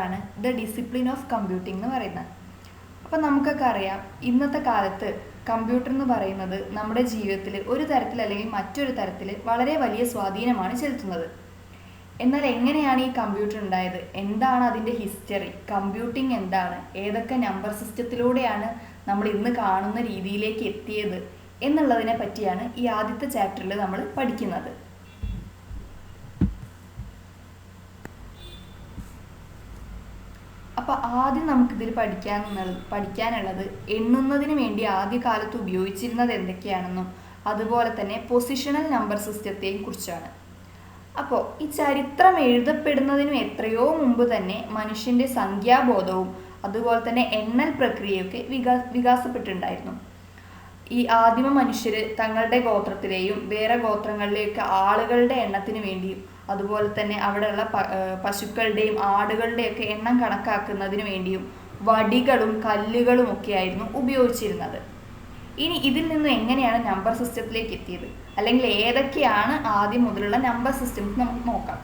ചാപ്റ്ററാണ് the discipline of computing എന്ന് പറയുന്നത്. അപ്പം നമുക്കൊക്കെ അറിയാം, ഇന്നത്തെ കാലത്ത് കമ്പ്യൂട്ടർ എന്ന് പറയുന്നത് നമ്മുടെ ജീവിതത്തിൽ ഒരു തരത്തിൽ അല്ലെങ്കിൽ മറ്റൊരു തരത്തിൽ വളരെ വലിയ സ്വാധീനമാണ് ചെലുത്തുന്നത്. എന്നാൽ എങ്ങനെയാണ് ഈ കമ്പ്യൂട്ടർ ഉണ്ടായത്, എന്താണ് അതിൻ്റെ ഹിസ്റ്ററി, കമ്പ്യൂട്ടിംഗ് എന്താണ്, ഏതൊക്കെ നമ്പർ സിസ്റ്റത്തിലൂടെയാണ് നമ്മൾ ഇന്ന് കാണുന്ന രീതിയിലേക്ക് എത്തിയത് എന്നുള്ളതിനെ പറ്റിയാണ് ഈ ആദ്യത്തെ ചാപ്റ്ററിൽ നമ്മൾ പഠിക്കുന്നത്. അപ്പോൾ ആദ്യം നമുക്കിതിൽ പഠിക്കാനുള്ളത് എണ്ണുന്നതിന് വേണ്ടി ആദ്യകാലത്ത് ഉപയോഗിച്ചിരുന്നത് എന്തൊക്കെയാണെന്നും അതുപോലെ തന്നെ പൊസിഷണൽ നമ്പർ സിസ്റ്റത്തെയും കുറിച്ചാണ്. അപ്പോൾ ഈ ചരിത്രം എഴുതപ്പെടുന്നതിനും എത്രയോ മുമ്പ് തന്നെ മനുഷ്യൻ്റെ സംഖ്യാബോധവും അതുപോലെ തന്നെ എണ്ണൽ പ്രക്രിയയൊക്കെ വികാസപ്പെട്ടിട്ടുണ്ടായിരുന്നു. ഈ ആദിമ മനുഷ്യർ തങ്ങളുടെ ഗോത്രത്തിലെയും വേറെ ഗോത്രങ്ങളിലെയൊക്കെ ആളുകളുടെ എണ്ണത്തിന് വേണ്ടിയും അതുപോലെ തന്നെ അവിടെയുള്ള പശുക്കളുടെയും ആടുകളുടെയൊക്കെ എണ്ണം കണക്കാക്കുന്നതിന് വേണ്ടിയും വടികളും കല്ലുകളും ഒക്കെ ആയിരുന്നു ഉപയോഗിച്ചിരുന്നത്. ഇനി ഇതിൽ നിന്ന് എങ്ങനെയാണ് നമ്പർ സിസ്റ്റത്തിലേക്ക് എത്തിയത്, അല്ലെങ്കിൽ ഏതൊക്കെയാണ് ആദ്യം മുതലുള്ള നമ്പർ സിസ്റ്റംസ് നമുക്ക് നോക്കാം.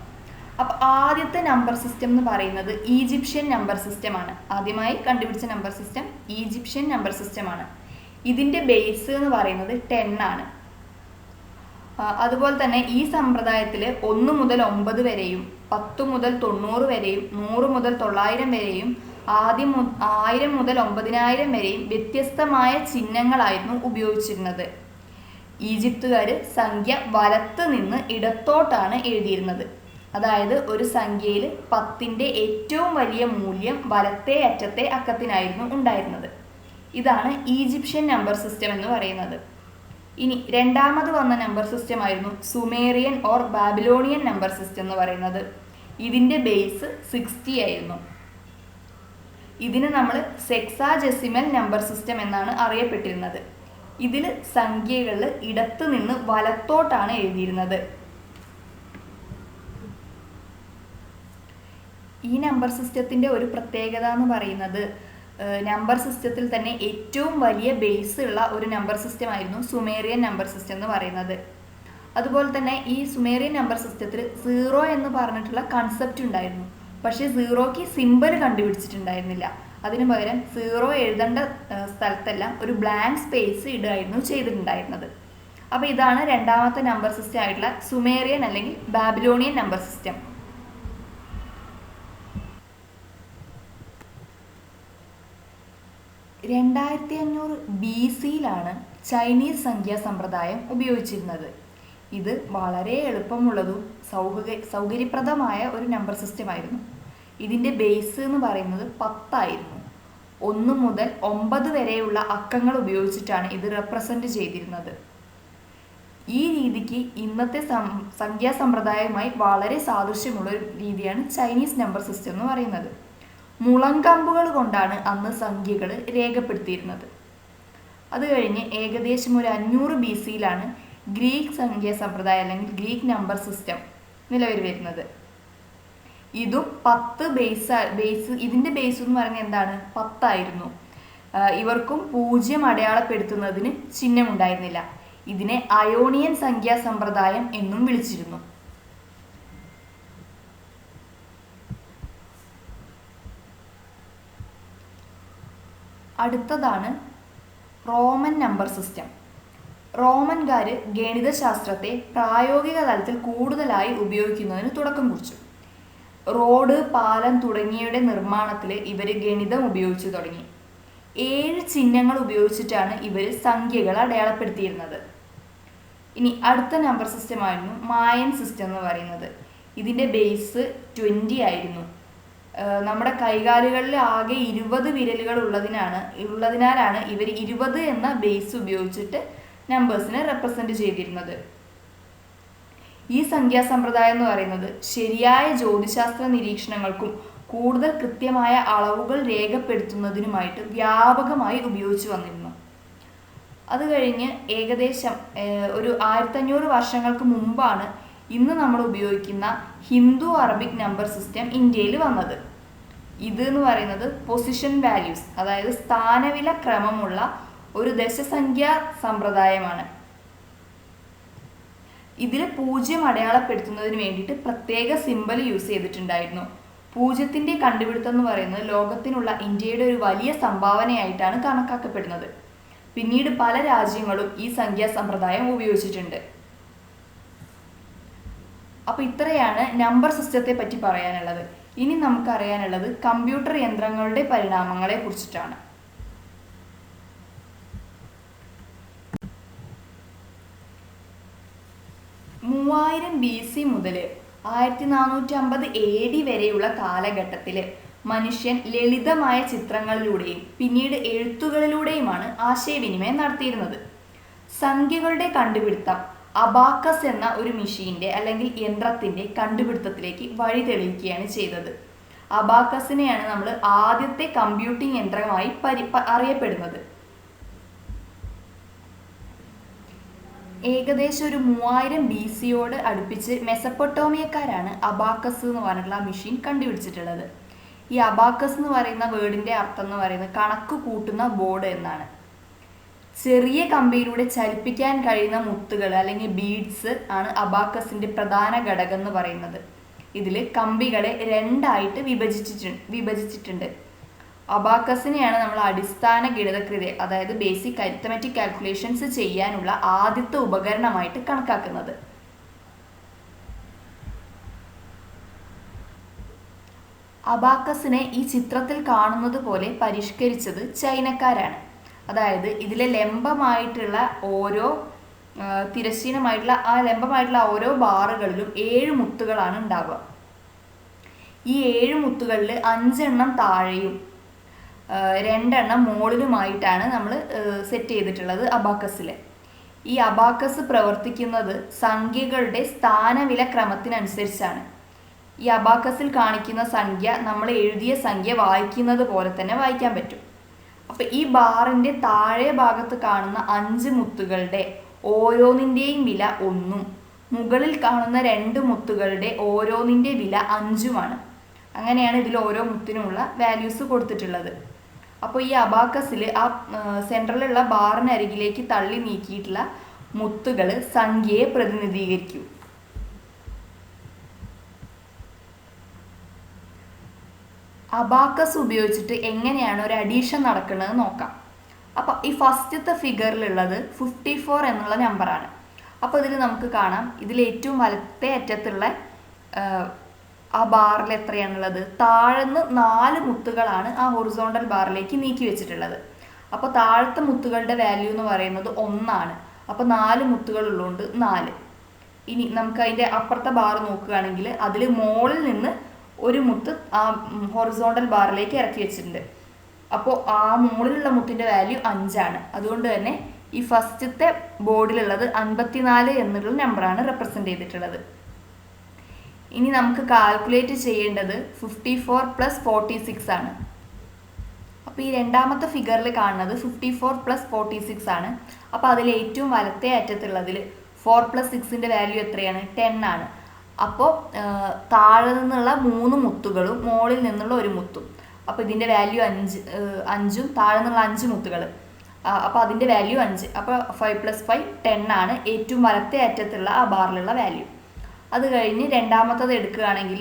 അപ്പോൾ ആദ്യത്തെ നമ്പർ സിസ്റ്റം എന്ന് പറയുന്നത് ഈജിപ്ഷ്യൻ നമ്പർ സിസ്റ്റമാണ്. ആദ്യമായി കണ്ടുപിടിച്ച നമ്പർ സിസ്റ്റം ഈജിപ്ഷ്യൻ നമ്പർ സിസ്റ്റമാണ്. ഇതിൻ്റെ ബേസ് എന്ന് പറയുന്നത് 10 ആണ്. അതുപോലെ തന്നെ ഈ സമ്പ്രദായത്തിൽ 1 മുതൽ 9 വരെയും 10 മുതൽ 90 വരെയും 100 മുതൽ 900 വരെയും ആദ്യം 1000 മുതൽ 9000 വരെയും വ്യത്യസ്തമായ ചിഹ്നങ്ങളായിരുന്നു ഉപയോഗിച്ചിരുന്നത്. ഈജിപ്തുകാർ സംഖ്യ വലത്ത് നിന്ന് ഇടത്തോട്ടാണ് എഴുതിയിരുന്നത്. അതായത് ഒരു സംഖ്യയിൽ 10ൻ്റെ ഏറ്റവും വലിയ മൂല്യം വലത്തേ അറ്റത്തെ അക്കത്തിനായിരുന്നു ഉണ്ടായിരുന്നത്. ഇതാണ് ഈജിപ്ഷ്യൻ നമ്പർ സിസ്റ്റം എന്ന് പറയുന്നത്. ഇനി രണ്ടാമത് വന്ന നമ്പർ സിസ്റ്റം ആയിരുന്നു Sumerian or Babylonian number system എന്ന് പറയുന്നത്. ഇതിൻ്റെ ബേസ് 60 ആയിരുന്നു. ഇതിന് നമ്മൾ സെക്സാഡെസിമൽ നമ്പർ സിസ്റ്റം എന്നാണ് അറിയപ്പെട്ടിരുന്നത്. ഇതിൽ സംഖ്യകൾ ഇടത്ത് നിന്ന് വലത്തോട്ടാണ് എഴുതിയിരുന്നത്. ഈ നമ്പർ സിസ്റ്റത്തിൻ്റെ ഒരു പ്രത്യേകത എന്ന് പറയുന്നത് നമ്പർ സിസ്റ്റത്തിൽ തന്നെ ഏറ്റവും വലിയ ബേസ് ഉള്ള ഒരു നമ്പർ സിസ്റ്റം ആയിരുന്നു സുമേറിയൻ നമ്പർ സിസ്റ്റം എന്ന് പറയുന്നത്. അതുപോലെ തന്നെ ഈ സുമേറിയൻ നമ്പർ സിസ്റ്റത്തിൽ 0 എന്ന് പറഞ്ഞിട്ടുള്ള കൺസെപ്റ്റ് ഉണ്ടായിരുന്നു. പക്ഷേ 0ക്ക് സിമ്പിൾ കണ്ടുപിടിച്ചിട്ടുണ്ടായിരുന്നില്ല. അതിനു പകരം 0 എഴുതേണ്ട സ്ഥലത്തെല്ലാം ഒരു ബ്ലാങ്ക് സ്പേസ് ഇടുകയായിരുന്നു ചെയ്തിട്ടുണ്ടായിരുന്നത്. അപ്പോൾ ഇതാണ് രണ്ടാമത്തെ നമ്പർ സിസ്റ്റം ആയിട്ടുള്ള സുമേറിയൻ അല്ലെങ്കിൽ ബാബിലോണിയൻ നമ്പർ സിസ്റ്റം. 2500 BC-യിലാണ് ചൈനീസ് സംഖ്യാ സമ്പ്രദായം ഉപയോഗിച്ചിരുന്നത്. ഇത് വളരെ എളുപ്പമുള്ളതും സൗകര്യപ്രദമായ ഒരു നമ്പർ സിസ്റ്റമായിരുന്നു. ഇതിൻ്റെ ബേസ് എന്ന് പറയുന്നത് 10 ആയിരുന്നു. 1 മുതൽ 9 വരെയുള്ള അക്കങ്ങൾ ഉപയോഗിച്ചിട്ടാണ് ഇത് റെപ്രസെൻ്റ് ചെയ്തിരുന്നത്. ഈ രീതിക്ക് ഇന്നത്തെ സംഖ്യാ സമ്പ്രദായവുമായി വളരെ സാദൃശ്യമുള്ള ഒരു രീതിയാണ് ചൈനീസ് നമ്പർ സിസ്റ്റം എന്ന് പറയുന്നത്. മുളങ്കമ്പുകൾ കൊണ്ടാണ് അന്ന് സംഖ്യകൾ രേഖപ്പെടുത്തിയിരുന്നത്. അത് കഴിഞ്ഞ് ഏകദേശം ഒരു 500 BC-യിലാണ് ഗ്രീക്ക് സംഖ്യാ സമ്പ്രദായം അല്ലെങ്കിൽ ഗ്രീക്ക് നമ്പർ സിസ്റ്റം നിലവിൽ വരുന്നത്. ഇതും 10 ബേസ് ഇതിൻ്റെ ബേസ് എന്ന് പറയുന്നത് എന്താണ്, 10 ആയിരുന്നു. ഇവർക്കും 0 അടയാളപ്പെടുത്തുന്നതിന് ചിഹ്നമുണ്ടായിരുന്നില്ല. ഇതിനെ അയോണിയൻ സംഖ്യാ സമ്പ്രദായം എന്നും വിളിച്ചിരുന്നു. അടുത്തതാണ് റോമൻ നമ്പർ സിസ്റ്റം. റോമൻകാർ ഗണിതശാസ്ത്രത്തെ പ്രായോഗിക തലത്തിൽ കൂടുതലായി ഉപയോഗിക്കുന്നതിന് തുടക്കം കുറിച്ചു. റോഡ്, പാലം തുടങ്ങിയവയുടെ നിർമ്മാണത്തിൽ ഇവർ ഗണിതം ഉപയോഗിച്ചു തുടങ്ങി. 7 ചിഹ്നങ്ങൾ ഉപയോഗിച്ചിട്ടാണ് ഇവർ സംഖ്യകൾ അടയാളപ്പെടുത്തിയിരുന്നത്. ഇനി അടുത്ത നമ്പർ സിസ്റ്റമായിരുന്നു മായൻ സിസ്റ്റം എന്ന് പറയുന്നത്. ഇതിൻ്റെ ബേസ് 20 ആയിരുന്നു. നമ്മുടെ കൈകാലുകളിൽ ആകെ 20 വിരലുകൾ ഉള്ളതിനാലാണ് ഇവർ 20 എന്ന ബേസ് ഉപയോഗിച്ചിട്ട് നമ്പേഴ്സിനെ റെപ്രസെൻ്റ് ചെയ്തിരുന്നത്. ഈ സംഖ്യാസമ്പ്രദായം എന്ന് പറയുന്നത് ശരിയായ ജ്യോതിശാസ്ത്ര നിരീക്ഷണങ്ങൾക്കും കൂടുതൽ കൃത്യമായ അളവുകൾ രേഖപ്പെടുത്തുന്നതിനുമായിട്ട് വ്യാപകമായി ഉപയോഗിച്ചു വന്നിരുന്നു. അത് കഴിഞ്ഞ് ഏകദേശം ഒരു 1500 വർഷങ്ങൾക്ക് മുമ്പാണ് ഇന്ന് നമ്മൾ ഉപയോഗിക്കുന്ന ഹിന്ദു അറബിക് നമ്പർ സിസ്റ്റം ഇന്ത്യയിൽ വന്നത്. ഇത് എന്ന് പറയുന്നത് പൊസിഷൻ വാല്യൂസ്, അതായത് സ്ഥാനവില ക്രമമുള്ള ഒരു ദശസംഖ്യാ സമ്പ്രദായമാണ്. ഇതിൽ 0 അടയാളപ്പെടുത്തുന്നതിന് വേണ്ടിയിട്ട് പ്രത്യേക സിമ്പൽ യൂസ് ചെയ്തിട്ടുണ്ടായിരുന്നു. പൂജ്യത്തിൻ്റെ കണ്ടുപിടുത്തം എന്ന് പറയുന്നത് ലോകത്തിനുള്ള ഇന്ത്യയുടെ ഒരു വലിയ സംഭാവനയായിട്ടാണ് കണക്കാക്കപ്പെടുന്നത്. പിന്നീട് പല രാജ്യങ്ങളും ഈ സംഖ്യാ സമ്പ്രദായം ഉപയോഗിച്ചിട്ടുണ്ട്. അപ്പോൾ ഇത്രയാണ് നമ്പർ സിസ്റ്റത്തെ പറ്റി പറയാനുള്ളത്. ഇനി നമുക്കറിയാനുള്ളത് കമ്പ്യൂട്ടർ യന്ത്രങ്ങളുടെ പരിണാമങ്ങളെ കുറിച്ചിട്ടാണ്. 3000 BC മുതൽ 1450 AD വരെയുള്ള കാലഘട്ടത്തിൽ മനുഷ്യൻ ലളിതമായ ചിത്രങ്ങളിലൂടെയും പിന്നീട് എഴുത്തുകളിലൂടെയുമാണ് ആശയവിനിമയം നടത്തിയിരുന്നത്. സംഖ്യകളുടെ കണ്ടുപിടുത്തം അബാക്കസ് എന്ന ഒരു മെഷീൻ്റെ അല്ലെങ്കിൽ യന്ത്രത്തിൻ്റെ കണ്ടുപിടുത്തത്തിലേക്ക് വഴി തെളിയിക്കുകയാണ് ചെയ്തത്. അബാക്കസിനെയാണ് നമ്മൾ ആദ്യത്തെ കമ്പ്യൂട്ടിംഗ് യന്ത്രമായി അറിയപ്പെടുന്നത്. ഏകദേശം ഒരു 3000 BC അടുപ്പിച്ച് മെസപ്പൊട്ടോമിയക്കാരാണ് അബാക്കസ് എന്ന് പറഞ്ഞിട്ടുള്ള മെഷീൻ കണ്ടുപിടിച്ചിട്ടുള്ളത്. ഈ അബാക്കസ് എന്ന് പറയുന്ന വേർഡിൻ്റെ അർത്ഥം എന്ന് പറയുന്നത് കണക്ക് കൂട്ടുന്ന ബോർഡ് എന്നാണ്. ചെറിയ കമ്പിയിലൂടെ ചലിപ്പിക്കാൻ കഴിയുന്ന മുത്തുകൾ അല്ലെങ്കിൽ ബീഡ്സ് ആണ് അബാക്കസിൻ്റെ പ്രധാന ഘടകം എന്ന് പറയുന്നത്. ഇതിൽ കമ്പികളെ രണ്ടായിട്ട് വിഭജിച്ചിട്ടുണ്ട്. അബാക്കസിനെയാണ് നമ്മൾ അടിസ്ഥാന ഗണിതകൃതി അതായത് ബേസിക് അരിത്തമെറ്റിക് കാൽക്കുലേഷൻസ് ചെയ്യാനുള്ള ആദ്യത്തെ ഉപകരണമായിട്ട് കണക്കാക്കുന്നത്. അബാക്കസിനെ ഈ ചിത്രത്തിൽ കാണുന്നത് പോലെ പരിഷ്കരിച്ചത് ചൈനക്കാരാണ്. അതായത് ഇതിലെ ലംബമായിട്ടുള്ള ഓരോ ലംബമായിട്ടുള്ള ഓരോ ബാറുകളിലും 7 മുത്തുകളാണ് ഉണ്ടാവുക. ഈ 7 മുത്തുകളിൽ 5 എണ്ണം താഴെയും 2 എണ്ണം മുകളിലുമായിട്ടാണ് നമ്മൾ സെറ്റ് ചെയ്തിട്ടുള്ളത് അബാക്കസിൽ. ഈ അബാക്കസ് പ്രവർത്തിക്കുന്നത് സംഖ്യകളുടെ സ്ഥാനവില ക്രമത്തിനനുസരിച്ചാണ്. ഈ അബാക്കസിൽ കാണിക്കുന്ന സംഖ്യ നമ്മൾ എഴുതിയ സംഖ്യ വായിക്കുന്നത് പോലെ തന്നെ വായിക്കാൻ പറ്റും. അപ്പം ഈ ബാറിൻ്റെ താഴെ ഭാഗത്ത് കാണുന്ന 5 മുത്തുകളുടെ ഓരോന്നിൻ്റെയും വില 1ഉം മുകളിൽ കാണുന്ന 2 മുത്തുകളുടെ ഓരോന്നിൻ്റെ വില 5ഉമാണ്. അങ്ങനെയാണ് ഇതിൽ ഓരോ മുത്തിനുമുള്ള വാല്യൂസ് കൊടുത്തിട്ടുള്ളത്. അപ്പോൾ ഈ അബാക്കസിൽ ആ സെൻട്രലിലുള്ള ബാറിനരികിലേക്ക് തള്ളി നീക്കിയിട്ടുള്ള മുത്തുകൾ സംഖ്യയെ പ്രതിനിധീകരിക്കും. അബാക്കസ് ഉപയോഗിച്ചിട്ട് എങ്ങനെയാണ് ഒരു അഡീഷൻ നടക്കുന്നത് നോക്കാം. അപ്പോൾ ഈ ഫസ്റ്റത്തെ ഫിഗറിലുള്ളത് 54 എന്നുള്ള നമ്പറാണ്. അപ്പോൾ ഇതിൽ നമുക്ക് കാണാം, ഇതിൽ ഏറ്റവും വലത്തെ അറ്റത്തുള്ള ആ ബാറിൽ എത്രയാണുള്ളത്? താഴെന്ന് 4 മുത്തുകളാണ് ആ ഹൊറിസോണ്ടൽ ബാറിലേക്ക് നീക്കി വെച്ചിട്ടുള്ളത്. അപ്പോൾ താഴത്തെ മുത്തുകളുടെ വാല്യൂ എന്ന് പറയുന്നത് 1ആണ്. അപ്പോൾ 4 മുത്തുകൾ ഉള്ളതുകൊണ്ട് 4. ഇനി നമുക്ക് അതിൻ്റെ അപ്പുറത്തെ ബാർ നോക്കുകയാണെങ്കിൽ അതിൽ മുകളിൽ നിന്ന് ഒരു മുത്ത് ആ ഹൊറിസോണ്ടൽ ബാറിലേക്ക് ഇറക്കി വെച്ചിട്ടുണ്ട്. അപ്പോൾ ആ മുകളിലുള്ള മുത്തിൻ്റെ വാല്യൂ 5ആണ്. അതുകൊണ്ട് തന്നെ ഈ ഫസ്റ്റത്തെ ബോർഡിലുള്ളത് 54 എന്നുള്ള നമ്പറാണ് റെപ്രസെൻ്റ് ചെയ്തിട്ടുള്ളത്. ഇനി നമുക്ക് കാൽക്കുലേറ്റ് ചെയ്യേണ്ടത് 54 + 46 ആണ്. അപ്പോൾ ഈ രണ്ടാമത്തെ ഫിഗറിൽ കാണുന്നത് 54 + 46 ആണ്. അപ്പോൾ അതിൽ ഏറ്റവും വലത്തെ അറ്റത്തുള്ളതിൽ 4 + 6ൻ്റെ വാല്യൂ എത്രയാണ്? 10 ആണ്. അപ്പോൾ താഴെ നിന്നുള്ള 3 മുത്തുകളും മുകളിൽ നിന്നുള്ള ഒരു മുത്തും. അപ്പോൾ ഇതിൻ്റെ വാല്യൂ 5ഉം താഴെ നിന്നുള്ള 5 മുത്തുകൾ. അപ്പോൾ അതിൻ്റെ വാല്യൂ 5. അപ്പോൾ 5 + 5 10 ആണ് ഏറ്റവും വലത്തെ അറ്റത്തുള്ള ആ ബാറിലുള്ള വാല്യൂ. അത് കഴിഞ്ഞ് രണ്ടാമത്തത് എടുക്കുകയാണെങ്കിൽ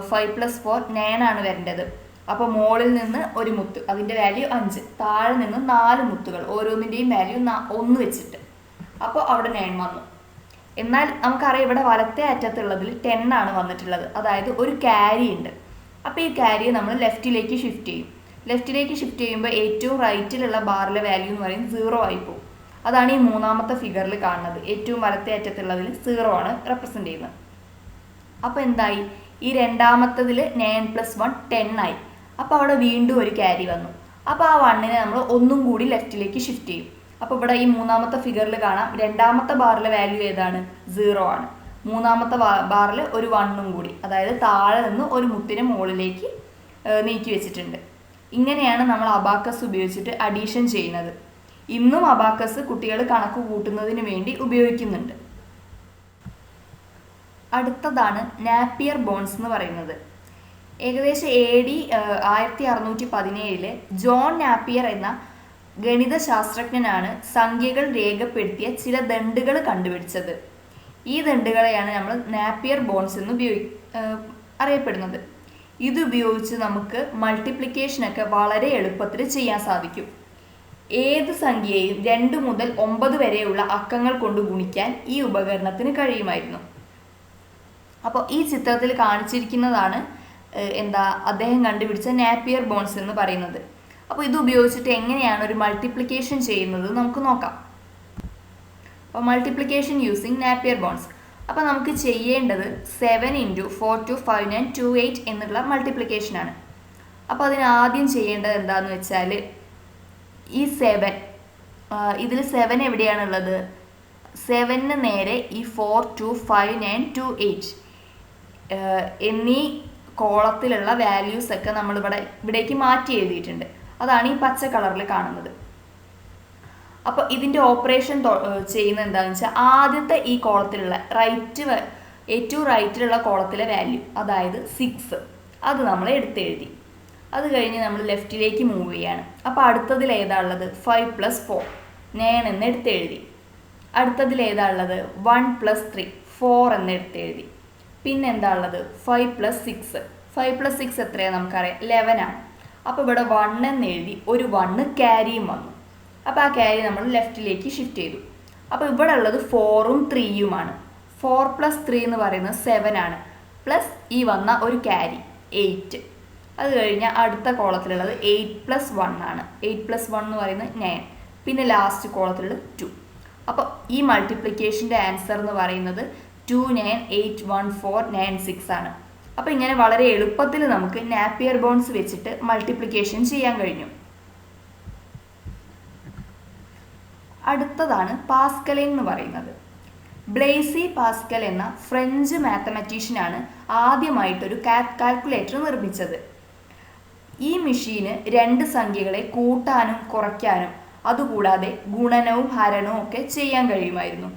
5 + 4 9 ആണ് വരേണ്ടത്. അപ്പോൾ മുകളിൽ നിന്ന് ഒരു മുത്ത്, അതിൻ്റെ വാല്യൂ 5. താഴെ നിന്ന് 4 മുത്തുകൾ, ഓരോന്നിൻ്റെയും വാല്യൂ 1 വെച്ചിട്ട്. അപ്പോൾ അവിടെ 9 വന്നു. എന്നാൽ നമുക്കറിയാം ഇവിടെ വലത്തെ അറ്റത്തുള്ളതിൽ 10 ആണ് വന്നിട്ടുള്ളത്. അതായത് ഒരു ക്യാരി ഉണ്ട്. അപ്പോൾ ഈ ക്യാരിയെ നമ്മൾ ലെഫ്റ്റിലേക്ക് ഷിഫ്റ്റ് ചെയ്യും. ലെഫ്റ്റിലേക്ക് ഷിഫ്റ്റ് ചെയ്യുമ്പോൾ ഏറ്റവും റൈറ്റിലുള്ള ബാറിലെ വാല്യൂ എന്ന് പറയുന്നത് 0 ആയി പോകും. അതാണ് ഈ മൂന്നാമത്തെ ഫിഗറിൽ കാണുന്നത്. ഏറ്റവും വലത്തെ അറ്റത്തുള്ളതിൽ 0 ആണ് റെപ്രസെൻ്റ് ചെയ്യുന്നത്. അപ്പോൾ എന്തായി? ഈ രണ്ടാമത്തതിൽ 9 + 1 10 ആയി. അപ്പോൾ അവിടെ വീണ്ടും ഒരു ക്യാരി വന്നു. അപ്പോൾ ആ 1നെ നമ്മൾ ഒന്നും കൂടി ലെഫ്റ്റിലേക്ക് ഷിഫ്റ്റ് ചെയ്യും. അപ്പോൾ ഇവിടെ ഈ മൂന്നാമത്തെ ഫിഗറിൽ കാണാം, രണ്ടാമത്തെ ബാറിലെ വാല്യൂ ഏതാണ്? 0 ആണ്. മൂന്നാമത്തെ ബാറിൽ ഒരു 1ഉം കൂടി, അതായത് താഴെ നിന്ന് ഒരു മുത്തിനെ മുകളിലേക്ക് നീക്കി വെച്ചിട്ടുണ്ട്. ഇങ്ങനെയാണ് നമ്മൾ അബാക്കസ് ഉപയോഗിച്ചിട്ട് അഡീഷൻ ചെയ്യുന്നത്. ഇന്നും അബാക്കസ് കുട്ടികൾ കണക്ക് കൂട്ടുന്നതിന് വേണ്ടി ഉപയോഗിക്കുന്നുണ്ട്. അടുത്തതാണ് നാപ്പിയർ ബോൺസ് എന്ന് പറയുന്നത്. ഏകദേശം AD 1617 ജോൺ നാപ്പിയർ എന്ന ഗണിതശാസ്ത്രജ്ഞനാണ് സംഖ്യകൾ രേഖപ്പെടുത്തിയ ചില ദണ്ഡുകൾ കണ്ടുപിടിച്ചത്. ഈ ദണ്ഡുകളെയാണ് നമ്മൾ നാപ്പിയർ ബോൺസ് എന്ന് അറിയപ്പെടുന്നത്. ഇതുപയോഗിച്ച് നമുക്ക് മൾട്ടിപ്ലിക്കേഷനൊക്കെ വളരെ എളുപ്പത്തിൽ ചെയ്യാൻ സാധിക്കും. ഏത് സംഖ്യയെയും 2 മുതൽ 9 വരെയുള്ള അക്കങ്ങൾ കൊണ്ട് ഗുണിക്കാൻ ഈ ഉപകരണത്തിന് കഴിയുമായിരുന്നു. അപ്പോൾ ഈ ചിത്രത്തിൽ കാണിച്ചിരിക്കുന്നതാണ് അദ്ദേഹം കണ്ടുപിടിച്ച നാപ്പിയർ ബോൺസ് എന്ന് പറയുന്നത്. അപ്പോൾ ഇത് ഉപയോഗിച്ചിട്ട് എങ്ങനെയാണ് ഒരു മൾട്ടിപ്ലിക്കേഷൻ ചെയ്യുന്നത് നമുക്ക് നോക്കാം. അപ്പോൾ മൾട്ടിപ്ലിക്കേഷൻ യൂസിങ് നാപ്പിയർ ബോൺസ്. അപ്പോൾ നമുക്ക് ചെയ്യേണ്ടത് 7 × 4 2 5 9 2 8 എന്നുള്ള മൾട്ടിപ്ലിക്കേഷനാണ്. അപ്പോൾ അതിന് ആദ്യം ചെയ്യേണ്ടത് എന്താണെന്ന് വെച്ചാൽ ഈ 7 ഇതിൽ 7 എവിടെയാണുള്ളത്? 7ന് നേരെ ഈ 4 2 5 9 2 8 എന്നീ കോളത്തിലുള്ള വാല്യൂസ് ഒക്കെ നമ്മൾ ഇവിടേക്ക് മാറ്റി എഴുതിയിട്ടുണ്ട്. അതാണ് ഈ പച്ച കളറിൽ കാണുന്നത്. അപ്പോൾ ഇതിൻ്റെ ഓപ്പറേഷൻ ചെയ്യുന്നത് എന്താണെന്ന് വെച്ചാൽ ആദ്യത്തെ ഈ കോളത്തിലുള്ള ഏറ്റവും റൈറ്റിലുള്ള കോളത്തിലെ വാല്യൂ, അതായത് 6, അത് നമ്മൾ എടുത്തെഴുതി. അത് കഴിഞ്ഞ് നമ്മൾ ലെഫ്റ്റിലേക്ക് മൂവ് ചെയ്യാണ്. അപ്പോൾ അടുത്തതിൽ ഏതാ ഉള്ളത്? 5 + 4 9 എന്ന് എടുത്തെഴുതി. അടുത്തതിൽ ഏതാ ഉള്ളത്? 1 + 3 4 എന്ന് എടുത്തെഴുതി. പിന്നെ എന്താ ഉള്ളത്? 5 + 6 5 + 6 എത്രയാണ് നമുക്കറിയാം? 11 ആണ്. അപ്പോൾ ഇവിടെ 1 എന്ന് എഴുതി, ഒരു 1 ക്യാരിയും വന്നു. അപ്പോൾ ആ ക്യാരി നമ്മൾ ലെഫ്റ്റിലേക്ക് ഷിഫ്റ്റ് ചെയ്തു. അപ്പോൾ ഇവിടെ ഉള്ളത് 4ഉം 3യുമാണ്. 4 + 3 എന്ന് പറയുന്നത് 7 ആണ്, പ്ലസ് ഈ വന്ന ഒരു ക്യാരി 8. അത് കഴിഞ്ഞാൽ അടുത്ത കോളത്തിലുള്ളത് 8 + 1 ആണ്. 8 + 1 എന്ന് പറയുന്നത് 9. പിന്നെ ലാസ്റ്റ് കോളത്തിലുള്ളത് 2. അപ്പോൾ ഈ മൾട്ടിപ്ലിക്കേഷൻ്റെ ആൻസർ എന്ന് പറയുന്നത് 2981496 ആണ്. അപ്പോൾ ഇങ്ങനെ വളരെ എളുപ്പത്തിൽ നമുക്ക് നാപ്പിയർ ബോൺസ് വെച്ചിട്ട് മൾട്ടിപ്ലിക്കേഷൻ ചെയ്യാൻ കഴിഞ്ഞു. അടുത്തതാണ് പാസ്കലിൻ എന്ന് പറയുന്നത്. ബ്ലേസി പാസ്കൽ എന്ന ഫ്രഞ്ച് മാത്തമാറ്റീഷ്യനാണ് ആദ്യമായിട്ടൊരു കാൽക്കുലേറ്റർ നിർമ്മിച്ചത്. ഈ മെഷീന് 2 സംഖ്യകളെ കൂട്ടാനും കുറയ്ക്കാനും അതുകൂടാതെ ഗുണനവും ഹരണവും ഒക്കെ ചെയ്യാൻ കഴിയുമായിരുന്നു.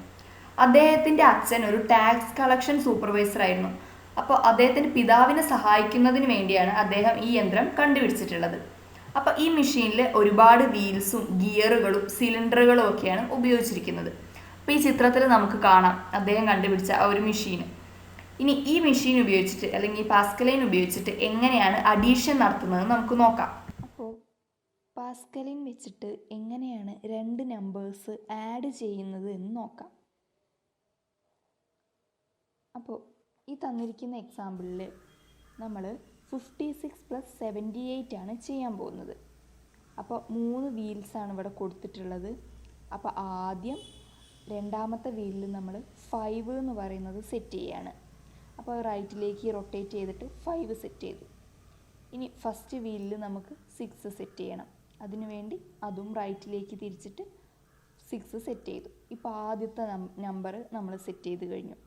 അദ്ദേഹത്തിൻ്റെ അച്ഛൻ ഒരു ടാക്സ് കളക്ഷൻ സൂപ്പർവൈസർ ആയിരുന്നു. അപ്പോൾ അദ്ദേഹത്തിൻ്റെ പിതാവിനെ സഹായിക്കുന്നതിന് വേണ്ടിയാണ് അദ്ദേഹം ഈ യന്ത്രം കണ്ടുപിടിച്ചിട്ടുള്ളത്. അപ്പോൾ ഈ മെഷീനിൽ ഒരുപാട് വീൽസും ഗിയറുകളും സിലിണ്ടറുകളും ഒക്കെയാണ് ഉപയോഗിച്ചിരിക്കുന്നത്. അപ്പോൾ ഈ ചിത്രത്തിൽ നമുക്ക് കാണാം അദ്ദേഹം കണ്ടുപിടിച്ച ആ ഒരു മെഷീൻ. ഇനി ഈ മെഷീൻ ഉപയോഗിച്ചിട്ട് അല്ലെങ്കിൽ പാസ്കലിൻ ഉപയോഗിച്ചിട്ട് എങ്ങനെയാണ് അഡീഷൻ നടത്തുന്നത് നമുക്ക് നോക്കാം. അപ്പോൾ പാസ്കലിൻ വെച്ചിട്ട് എങ്ങനെയാണ് 2 നമ്പേഴ്സ് ആഡ് ചെയ്യുന്നത് എന്ന് നോക്കാം. അപ്പോൾ ഈ തന്നിരിക്കുന്ന എക്സാമ്പിളിൽ നമ്മൾ 56 + 78 ആണ് ചെയ്യാൻ പോകുന്നത്. അപ്പോൾ 3 വീൽസാണ് ഇവിടെ കൊടുത്തിട്ടുള്ളത്. അപ്പോൾ ആദ്യം രണ്ടാമത്തെ വീലിൽ നമ്മൾ 5 എന്ന് പറയുന്നത് സെറ്റ് ചെയ്യാണ്. അപ്പോൾ റൈറ്റിലേക്ക് റൊട്ടേറ്റ് ചെയ്തിട്ട് 5 സെറ്റ് ചെയ്തു. ഇനി ഫസ്റ്റ് വീലിൽ നമുക്ക് 6 സെറ്റ് ചെയ്യണം. അതിനുവേണ്ടി അതും റൈറ്റിലേക്ക് തിരിച്ചിട്ട് 6 സെറ്റ് ചെയ്തു. ഇപ്പോൾ ആദ്യത്തെ നമ്പർ നമ്മൾ സെറ്റ് ചെയ്ത് കഴിഞ്ഞു.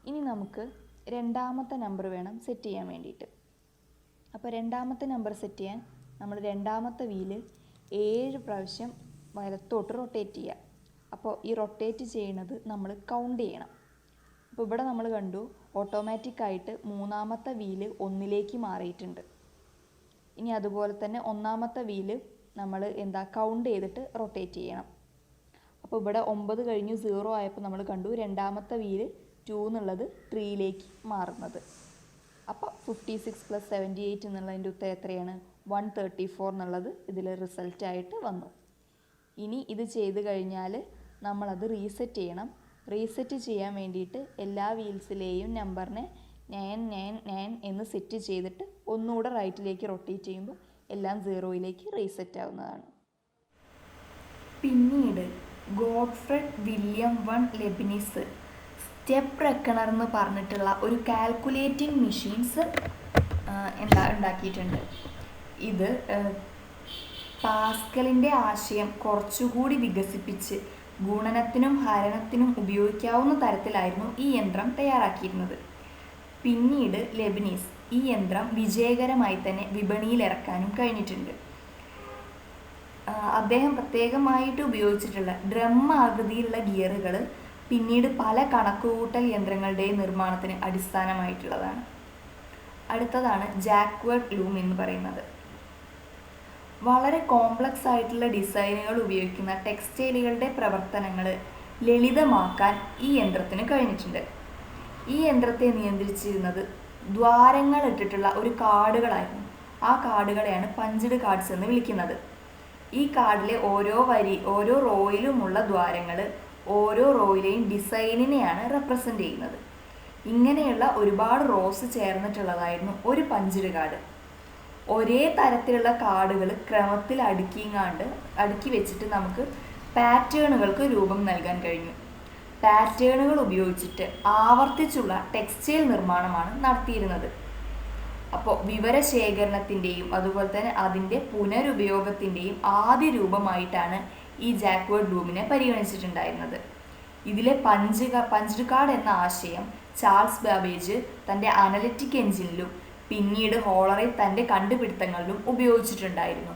ഇനി നമുക്ക് രണ്ടാമത്തെ നമ്പർ വേണം സെറ്റ് ചെയ്യാൻ വേണ്ടിയിട്ട്. അപ്പോൾ രണ്ടാമത്തെ നമ്പർ സെറ്റ് ചെയ്യാൻ നമ്മൾ രണ്ടാമത്തെ വീല് 7 പ്രാവശ്യം വലത്തോട്ട് റൊട്ടേറ്റ് ചെയ്യുക. അപ്പോൾ ഈ റൊട്ടേറ്റ് ചെയ്യുന്നത് നമ്മൾ കൗണ്ട് ചെയ്യണം. അപ്പോൾ ഇവിടെ നമ്മൾ കണ്ടു ഓട്ടോമാറ്റിക്കായിട്ട് മൂന്നാമത്തെ വീല് 1ലേക്ക് മാറിയിട്ടുണ്ട്. ഇനി അതുപോലെ തന്നെ ഒന്നാമത്തെ വീല് നമ്മൾ കൗണ്ട് ചെയ്തിട്ട് റൊട്ടേറ്റ് ചെയ്യണം. അപ്പോൾ ഇവിടെ 9 കഴിഞ്ഞു 0 ആയപ്പോൾ നമ്മൾ കണ്ടു രണ്ടാമത്തെ വീല് 2 എന്നുള്ളത് 3ലേക്ക് മാറുന്നത്. അപ്പോൾ 56 + 78 എന്നുള്ളതിൻ്റെ ഉത്തരം എത്രയാണ്? 134 എന്നുള്ളത് ഇതിൽ റിസൾട്ടായിട്ട് വന്നു. ഇനി ഇത് ചെയ്ത് കഴിഞ്ഞാൽ നമ്മളത് റീസെറ്റ് ചെയ്യണം. റീസെറ്റ് ചെയ്യാൻ വേണ്ടിയിട്ട് എല്ലാ വീൽസിലെയും നമ്പറിനെ 999 എന്ന് സെറ്റ് ചെയ്തിട്ട് ഒന്നുകൂടെ റൈറ്റിലേക്ക് റൊട്ടേറ്റ് ചെയ്യുമ്പോൾ എല്ലാം 0യിലേക്ക് റീസെറ്റ് ആവുന്നതാണ്. പിന്നീട് ഗോഡ്ഫ്രെഡ് വില്യം വൺ ലെബിനിസ് സ്റ്റെപ്പ് റെക്കണർ എന്ന് പറഞ്ഞിട്ടുള്ള ഒരു കാൽക്കുലേറ്റിംഗ് മെഷീൻസ് ഉണ്ടാക്കിയിട്ടുണ്ട്. ഇത് പാസ്കലിൻ്റെ ആശയം കുറച്ചുകൂടി വികസിപ്പിച്ച് ഗുണനത്തിനും ഹരണത്തിനും ഉപയോഗിക്കാവുന്ന തരത്തിലായിരുന്നു ഈ യന്ത്രം തയ്യാറാക്കിയിരുന്നത്. പിന്നീട് ലെബിനിസ് ഈ യന്ത്രം വിജയകരമായി തന്നെ വിപണിയിൽ ഇറക്കാനും കഴിഞ്ഞിട്ടുണ്ട്. അദ്ദേഹം പ്രത്യേകമായിട്ട് ഉപയോഗിച്ചിട്ടുള്ള ഡ്രം ആകൃതിയിലുള്ള ഗിയറുകൾ പിന്നീട് പല കണക്കുകൂട്ടൽ യന്ത്രങ്ങളുടെയും നിർമ്മാണത്തിന് അടിസ്ഥാനമായിട്ടുള്ളതാണ്. അടുത്തതാണ് ജാക്വേർഡ് ലൂം എന്ന് പറയുന്നത്. വളരെ കോംപ്ലക്സ് ആയിട്ടുള്ള ഡിസൈനുകൾ ഉപയോഗിക്കുന്ന ടെക്സ്റ്റൈലുകളുടെ പ്രവർത്തനങ്ങൾ ലളിതമാക്കാൻ ഈ യന്ത്രത്തിന് കഴിഞ്ഞിട്ടുണ്ട്. ഈ യന്ത്രത്തെ നിയന്ത്രിച്ചിരുന്നത് ദ്വാരങ്ങൾ ഇട്ടിട്ടുള്ള ഒരു കാർഡുകളായിരുന്നു. ആ കാർഡുകളെയാണ് പഞ്ച്ഡ് കാർഡ്സ് എന്ന് വിളിക്കുന്നത്. ഈ കാർഡിലെ ഓരോ റോയിലുമുള്ള ദ്വാരങ്ങൾ ഓരോ റോയിലെയും ഡിസൈനിനെയാണ് റെപ്രസെൻ്റ് ചെയ്യുന്നത്. ഇങ്ങനെയുള്ള ഒരുപാട് റോസ് ചേർന്നിട്ടുള്ളതായിരുന്നു ഒരു പഞ്ച്ഡ് കാർഡ്. ഒരേ തരത്തിലുള്ള കാർഡുകൾ ക്രമത്തിൽ അടുക്കി വെച്ചിട്ട് നമുക്ക് പാറ്റേണുകൾക്ക് രൂപം നൽകാൻ കഴിഞ്ഞു. പാറ്റേണുകൾ ഉപയോഗിച്ചിട്ട് ആവർത്തിച്ചുള്ള ടെക്സ്റ്റൈൽ നിർമ്മാണമാണ് നടത്തിയിരുന്നത്. അപ്പോൾ വിവരശേഖരണത്തിൻ്റെയും അതുപോലെ തന്നെ അതിൻ്റെ പുനരുപയോഗത്തിൻ്റെയും ആദ്യ രൂപമായിട്ടാണ് ഈ ജാക്വേർഡ് ബ്ലൂമിനെ പരിഗണിച്ചിട്ടുണ്ടായിരുന്നത്. ഇതിലെ പഞ്ച്ഡ് കാർഡ് എന്ന ആശയം ചാൾസ് ബാബേജ് തൻ്റെ അനലിറ്റിക് എഞ്ചിനിലും പിന്നീട് ഹോളറൈറ്റ് തൻ്റെ കണ്ടുപിടുത്തങ്ങളിലും ഉപയോഗിച്ചിട്ടുണ്ടായിരുന്നു.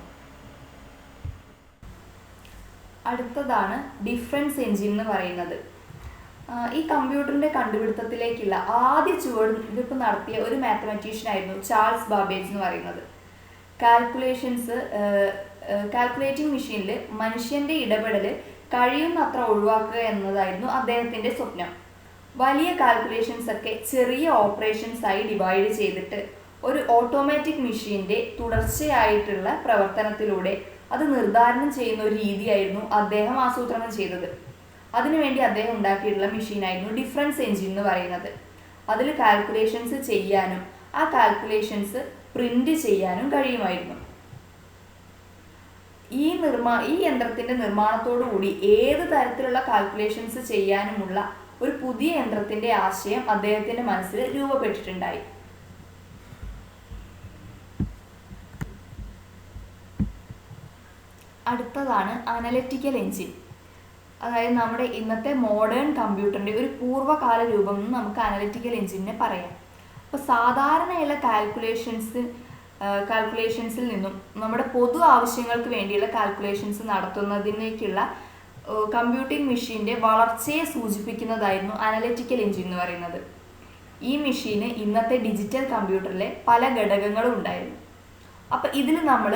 അടുത്തതാണ് ഡിഫറൻസ് എഞ്ചിൻ എന്ന് പറയുന്നത്. ഈ കമ്പ്യൂട്ടറിൻ്റെ കണ്ടുപിടുത്തത്തിലേക്കുള്ള ആദ്യ ചുവടുവയ്പ് നടത്തിയ ഒരു മാത്തമാറ്റീഷ്യനായിരുന്നു ചാൾസ് ബാബേജ് എന്ന് പറയുന്നത്. കാൽക്കുലേറ്റിംഗ് മെഷീനിൽ മനുഷ്യൻ്റെ ഇടപെടൽ കഴിയുന്നത്ര ഒഴിവാക്കുക എന്നതായിരുന്നു അദ്ദേഹത്തിൻ്റെ സ്വപ്നം. വലിയ കാൽക്കുലേഷൻസ് ഒക്കെ ചെറിയ ഓപ്പറേഷൻസ് ആയി ഡിവൈഡ് ചെയ്തിട്ട് ഒരു ഓട്ടോമാറ്റിക് മെഷീൻ്റെ തുടർച്ചയായിട്ടുള്ള പ്രവർത്തനത്തിലൂടെ അത് നിർദ്ധാരണം ചെയ്യുന്ന ഒരു രീതിയായിരുന്നു അദ്ദേഹം ആസൂത്രണം ചെയ്തത്. അതിനുവേണ്ടി അദ്ദേഹം ഉണ്ടാക്കിയിട്ടുള്ള മെഷീനായിരുന്നു ഡിഫറൻസ് എഞ്ചിൻ എന്ന് പറയുന്നത്. അതിൽ കാൽക്കുലേഷൻസ് ചെയ്യാനും ആ കാൽക്കുലേഷൻസ് പ്രിന്റ് ചെയ്യാനും കഴിയുമായിരുന്നു. ഈ യന്ത്രത്തിന്റെ നിർമ്മാണത്തോടു കൂടി ഏത് തരത്തിലുള്ള കാൽക്കുലേഷൻസ് ചെയ്യാനുമുള്ള ഒരു പുതിയ യന്ത്രത്തിന്റെ ആശയം അദ്ദേഹത്തിന്റെ മനസ്സിൽ രൂപപ്പെട്ടിട്ടുണ്ടായി. അടുത്തതാണ് അനലിറ്റിക്കൽ എഞ്ചിൻ. അതായത് നമ്മുടെ ഇന്നത്തെ മോഡേൺ കമ്പ്യൂട്ടറിൻ്റെ ഒരു പൂർവ്വകാല രൂപം എന്ന് നമുക്ക് അനലിറ്റിക്കൽ എഞ്ചിനെ പറയാം. അപ്പോൾ സാധാരണയുള്ള കാൽക്കുലേഷൻസിൽ നിന്നും നമ്മുടെ പൊതു ആവശ്യങ്ങൾക്ക് വേണ്ടിയുള്ള കാൽക്കുലേഷൻസ് നടത്തുന്നതിലേക്കുള്ള കമ്പ്യൂട്ടിംഗ് മെഷീൻ്റെ വളർച്ചയെ സൂചിപ്പിക്കുന്നതായിരുന്നു അനലിറ്റിക്കൽ എഞ്ചിൻ എന്ന് പറയുന്നത്. ഈ മെഷീന് ഇന്നത്തെ ഡിജിറ്റൽ കമ്പ്യൂട്ടറിലെ പല ഘടകങ്ങളും ഉണ്ടായിരുന്നു. അപ്പം ഇന്ന് നമ്മൾ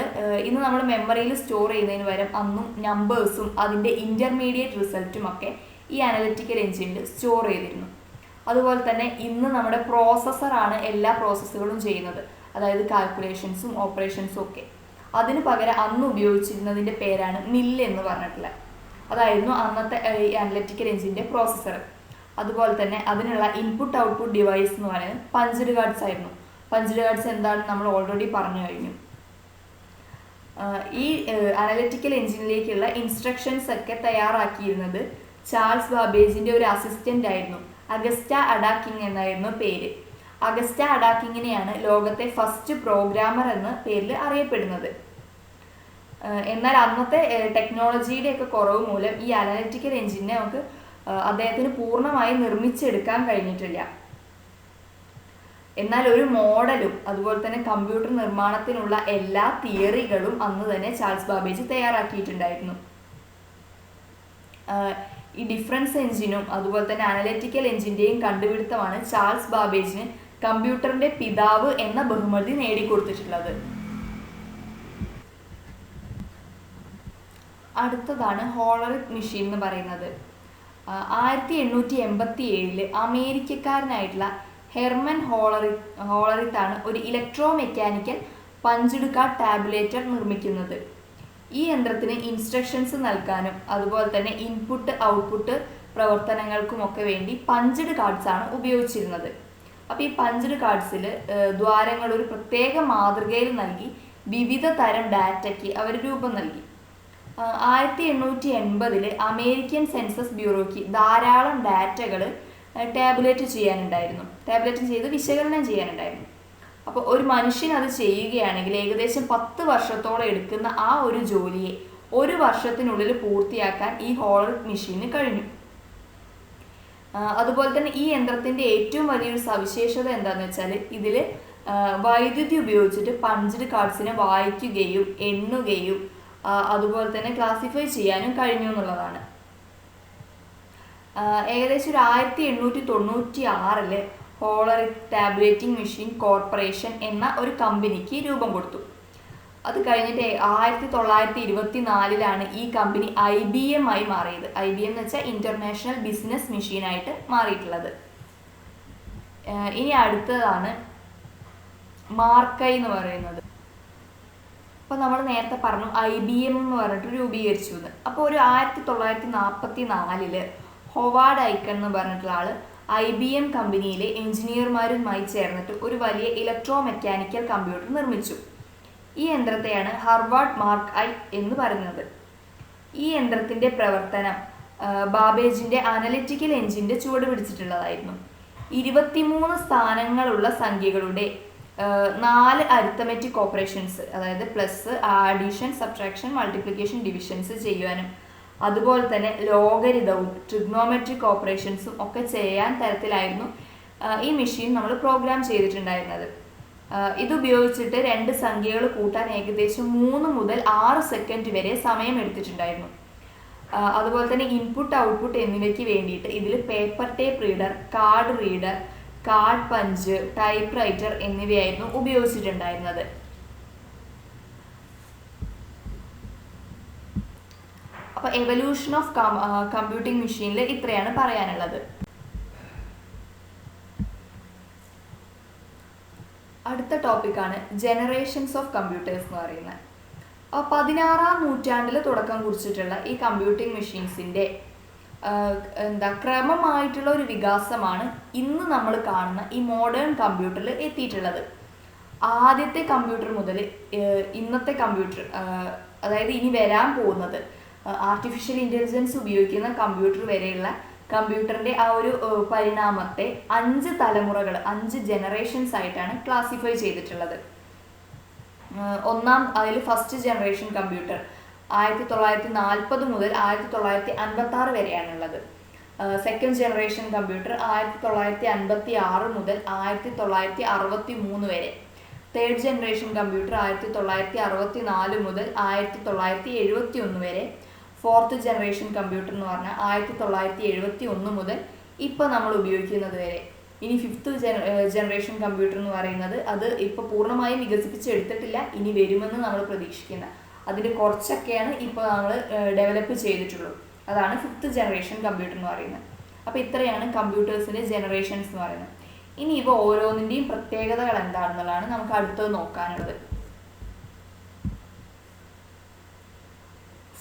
മെമ്മറിയിൽ സ്റ്റോർ ചെയ്യുന്നതിന് പകരം അന്നും നമ്പേഴ്സും അതിൻ്റെ ഇൻ്റർമീഡിയറ്റ് റിസൾട്ടും ഒക്കെ ഈ അനലിറ്റിക്കൽ എഞ്ചിനിൽ സ്റ്റോർ ചെയ്തിരുന്നു. അതുപോലെ തന്നെ ഇന്ന് നമ്മുടെ പ്രോസസ്സറാണ് എല്ലാ പ്രോസസ്സുകളും ചെയ്യുന്നത്, അതായത് കാൽക്കുലേഷൻസും ഓപ്പറേഷൻസും ഒക്കെ. അതിന് പകരം അന്ന് ഉപയോഗിച്ചിരുന്നതിൻ്റെ പേരാണ് മില്ല് എന്ന് പറഞ്ഞിട്ടുള്ളത്. അതായിരുന്നു അന്നത്തെ ഈ അനലിറ്റിക്കൽ എഞ്ചിൻ്റെ പ്രോസസ്സർ. അതുപോലെ തന്നെ അതിനുള്ള ഇൻപുട്ട് ഔട്ട്പുട്ട് ഡിവൈസ് എന്ന് പറയുന്നത് പഞ്ച്ഡ് കാർഡ്സ് ആയിരുന്നു. പഞ്ച്ഡ് കാർഡ്സ് എന്താണെന്ന് നമ്മൾ ഓൾറെഡി പറഞ്ഞു കഴിഞ്ഞു. ഈ അനലിറ്റിക്കൽ എഞ്ചിനിലേക്കുള്ള ഇൻസ്ട്രക്ഷൻസ് ഒക്കെ തയ്യാറാക്കിയിരുന്നത് ചാൾസ് ബാബേജിൻ്റെ ഒരു അസിസ്റ്റൻ്റ് ആയിരുന്നു. അഗസ്റ്റ അഡാക്കിങ് എന്നായിരുന്നു പേര്. അഗസ്റ്റ അഡാക്കിങ്ങിനെയാണ് ലോകത്തെ ഫസ്റ്റ് പ്രോഗ്രാമർ എന്ന പേരിൽ അറിയപ്പെടുന്നത്. എന്നാൽ അന്നത്തെ ടെക്നോളജിയുടെ ഒക്കെ കുറവ് മൂലം ഈ അനലിറ്റിക്കൽ എഞ്ചിനെ നമുക്ക് അദ്ദേഹത്തിന് പൂർണ്ണമായി നിർമ്മിച്ചെടുക്കാൻ കഴിഞ്ഞിട്ടില്ല. എന്നാൽ ഒരു മോഡലും അതുപോലെ തന്നെ കമ്പ്യൂട്ടർ നിർമ്മാണത്തിനുള്ള എല്ലാ തിയറികളും അന്ന് തന്നെ ചാൾസ് ബാബേജ് തയ്യാറാക്കിയിട്ടുണ്ടായിരുന്നു. ഈ ഡിഫറൻസ് എഞ്ചിനും അതുപോലെ തന്നെ അനലിറ്റിക്കൽ എഞ്ചിൻ്റെയും കണ്ടുപിടുത്തമാണ് ചാൾസ് ബാബേജിന് കമ്പ്യൂട്ടറിൻ്റെ പിതാവ് എന്ന ബഹുമതി നേടിക്കൊടുത്തിട്ടുള്ളത്. അടുത്തതാണ് ഹോളറിക് മെഷീൻ എന്ന് പറയുന്നത്. 1887 അമേരിക്കക്കാരനായിട്ടുള്ള ഹെർമൻ ഹോളറിത്താണ് ഒരു electro mechanical punched card tabulator നിർമ്മിക്കുന്നത്. ഈ യന്ത്രത്തിന് ഇൻസ്ട്രക്ഷൻസ് നൽകാനും അതുപോലെ തന്നെ ഇൻപുട്ട് ഔട്ട്പുട്ട് പ്രവർത്തനങ്ങൾക്കുമൊക്കെ വേണ്ടി പഞ്ച്ഡ് കാർഡ്സ് ആണ് ഉപയോഗിച്ചിരുന്നത്. അപ്പോൾ ഈ പഞ്ച്ഡ് കാർഡ്സിൽ ദ്വാരങ്ങൾ ഒരു പ്രത്യേക മാതൃകയിൽ നൽകി വിവിധ തരം ഡാറ്റയ്ക്ക് അവർ രൂപം നൽകി. 1880 അമേരിക്കൻ സെൻസസ് ബ്യൂറോയ്ക്ക് ധാരാളം ഡാറ്റകൾ ടാബുലേറ്റ് ചെയ്ത് വിശകലനം ചെയ്യാനുണ്ടായിരുന്നു. അപ്പോൾ ഒരു മനുഷ്യൻ അത് ചെയ്യുകയാണെങ്കിൽ ഏകദേശം 10 വർഷത്തോളം എടുക്കുന്ന ആ ഒരു ജോലിയെ 1 വർഷത്തിനുള്ളിൽ പൂർത്തിയാക്കാൻ ഈ ഹോളറിക് മെഷീന് കഴിഞ്ഞു. അതുപോലെ തന്നെ ഈ യന്ത്രത്തിൻ്റെ ഏറ്റവും വലിയൊരു സവിശേഷത എന്താണെന്ന് വെച്ചാൽ ഇതിൽ വൈദ്യുതി ഉപയോഗിച്ചിട്ട് പഞ്ച്ഡ് കാർഡ്സിനെ വായിക്കുകയും എണ്ണുകയും അതുപോലെ തന്നെ ക്ലാസിഫൈ ചെയ്യാനും കഴിഞ്ഞു എന്നുള്ളതാണ്. ഏകദേശം ഒരു 1896 ഹോളറിക് ടാബുലേറ്റിംഗ് മെഷീൻ കോർപ്പറേഷൻ എന്ന ഒരു കമ്പനിക്ക് രൂപം കൊടുത്തു. അത് കഴിഞ്ഞിട്ട് 1924 ഈ കമ്പനി IBM ആയി മാറിയത്. IBM എന്ന് വെച്ചാൽ ഇൻ്റർനാഷണൽ ബിസിനസ് മെഷീനായിട്ട് മാറിയിട്ടുള്ളത്. ഇനി അടുത്തതാണ് മാർക്കൈ എന്ന് പറയുന്നത്. അപ്പോൾ നമ്മൾ നേരത്തെ പറഞ്ഞു IBM എന്ന് പറഞ്ഞിട്ട് രൂപീകരിച്ചു എന്ന്. അപ്പോൾ ഒരു 1944 ഹൊവാർഡ് ഐക്കൺ എന്ന് പറഞ്ഞിട്ടുള്ള ആള് IBM കമ്പനിയിലെ എഞ്ചിനീയർമാരുമായി ചേർന്നിട്ട് ഒരു വലിയ ഇലക്ട്രോ മെക്കാനിക്കൽ കമ്പ്യൂട്ടർ നിർമ്മിച്ചു. ഈ യന്ത്രത്തെയാണ് ഹാർവാർഡ് മാർക്ക് ഐ എന്ന് പറയുന്നത്. ഈ യന്ത്രത്തിൻ്റെ പ്രവർത്തനം ബാബേജിൻ്റെ അനലിറ്റിക്കൽ എഞ്ചിൻ്റെ ചുവട് പിടിച്ചിട്ടുള്ളതായിരുന്നു. 23 സ്ഥാനങ്ങളുള്ള സംഖ്യകളുടെ 4 അരിത്തമെറ്റിക് ഓപ്പറേഷൻസ്, അതായത് plus, edition, subtraction, multiplication, divisions ചെയ്യുവാനും അതുപോലെ തന്നെ ലോഗരിതവും ട്രിഗ്നോമെട്രിക് ഓപ്പറേഷൻസും ഒക്കെ ചെയ്യാൻ തരത്തിലായിരുന്നു ഈ മെഷീൻ നമ്മൾ പ്രോഗ്രാം ചെയ്തിട്ടുണ്ടായിരുന്നത്. ഇതുപയോഗിച്ചിട്ട് 2 സംഖ്യകൾ കൂട്ടാൻ ഏകദേശം 3 മുതൽ 6 സെക്കൻഡ് വരെ സമയം എടുത്തിട്ടുണ്ടായിരുന്നു. അതുപോലെ തന്നെ ഇൻപുട്ട് ഔട്ട്പുട്ട് എന്നിവയ്ക്ക് വേണ്ടിയിട്ട് ഇതിൽ paper tape reader, card reader, card punch, type writer എന്നിവയായിരുന്നു ഉപയോഗിച്ചിട്ടുണ്ടായിരുന്നത്. അപ്പോൾ എവല്യൂഷൻ ഓഫ് കമ്പ്യൂട്ടിംഗ് മെഷീനിൽ ഇത്രയാണ് പറയാനുള്ളത്. അടുത്ത ടോപ്പിക്കാണ് ജനറേഷൻസ് ഓഫ് കമ്പ്യൂട്ടേഴ്സ് എന്ന് പറയുന്നത്. 16-ാം നൂറ്റാണ്ടിൽ തുടക്കം കുറിച്ചിട്ടുള്ള ഈ കമ്പ്യൂട്ടിംഗ് മെഷീൻസിൻ്റെ ക്രമമായിട്ടുള്ള ഒരു വികാസമാണ് ഇന്ന് നമ്മൾ കാണുന്ന ഈ മോഡേൺ കമ്പ്യൂട്ടറിൽ എത്തിയിട്ടുള്ളത്. ആദ്യത്തെ കമ്പ്യൂട്ടർ മുതൽ ഇന്നത്തെ കമ്പ്യൂട്ടർ, അതായത് ഇനി വരാൻ പോകുന്നത് ആർട്ടിഫിഷ്യൽ ഇൻ്റലിജൻസ് ഉപയോഗിക്കുന്ന കമ്പ്യൂട്ടർ വരെയുള്ള കമ്പ്യൂട്ടറിൻ്റെ ആ ഒരു പരിണാമത്തെ 5 തലമുറകൾ, 5 ജനറേഷൻസ് ആയിട്ടാണ് ക്ലാസിഫൈ ചെയ്തിട്ടുള്ളത്. അതിൽ ഫസ്റ്റ് ജനറേഷൻ കമ്പ്യൂട്ടർ 1940 മുതൽ 1956 വരെയാണുള്ളത്. സെക്കൻഡ് ജനറേഷൻ കമ്പ്യൂട്ടർ 1956 മുതൽ 1963 വരെ. തേർഡ് ജനറേഷൻ കമ്പ്യൂട്ടർ 1964 മുതൽ 1971 വരെ. ഫോർത്ത് ജനറേഷൻ കമ്പ്യൂട്ടർ എന്ന് പറഞ്ഞാൽ 1971 മുതൽ ഇപ്പോൾ നമ്മൾ ഉപയോഗിക്കുന്നത് വരെ. ഇനി ഫിഫ്ത്ത് ജനറേഷൻ കമ്പ്യൂട്ടർ എന്ന് പറയുന്നത് അത് ഇപ്പോൾ പൂർണ്ണമായും വികസിപ്പിച്ചെടുത്തിട്ടില്ല, ഇനി വരുമെന്ന് നമ്മൾ പ്രതീക്ഷിക്കുന്ന അതിൻ്റെ കുറച്ചൊക്കെയാണ് ഇപ്പോൾ നമ്മൾ ഡെവലപ്പ് ചെയ്തിട്ടുള്ളൂ. അതാണ് ഫിഫ്ത്ത് ജനറേഷൻ കമ്പ്യൂട്ടർ എന്ന് പറയുന്നത്. അപ്പോൾ ഇത്രയാണ് കമ്പ്യൂട്ടേഴ്സിൻ്റെ ജനറേഷൻസ് എന്ന് പറയുന്നത്. ഇനി ഇവ ഓരോന്നിൻ്റെയും പ്രത്യേകതകൾ എന്താണെന്നുള്ളതാണ് നമുക്ക് അടുത്തത് നോക്കാനുള്ളത്.